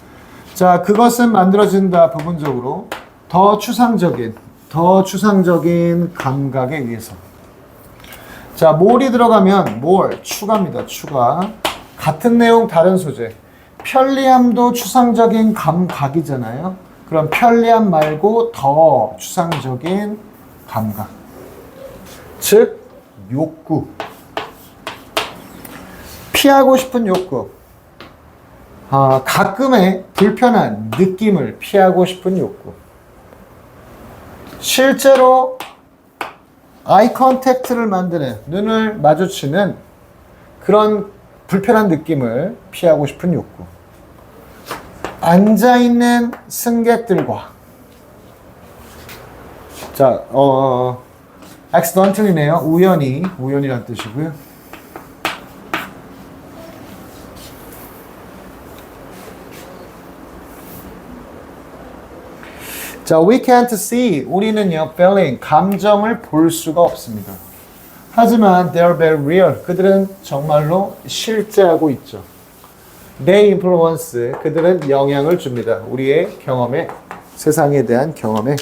자, 그것은 만들어진다. 부분적으로. 더 추상적인 감각에 의해서. 자, more이 들어가면 more, 추가입니다. 추가. 같은 내용, 다른 소재. 편리함도 추상적인 감각이잖아요. 그럼 편리함 말고 더 추상적인 감각. 즉, 욕구. 피하고 싶은 욕구. 가끔의 불편한 느낌을 피하고 싶은 욕구. 실제로 아이 컨택트를 만드는 눈을 마주치는 그런 불편한 느낌을 피하고 싶은 욕구. 앉아있는 승객들과 자, accidentally네요. 우연이란 뜻이고요. 자, we can't see. 우리는요, feeling, 감정을 볼 수가 없습니다. 하지만 they're very real. 그들은 정말로 실제하고 있죠. They influence. 그들은 영향을 줍니다. 우리의 경험에, 세상에 대한 경험에.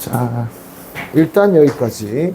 자, 일단 여기까지.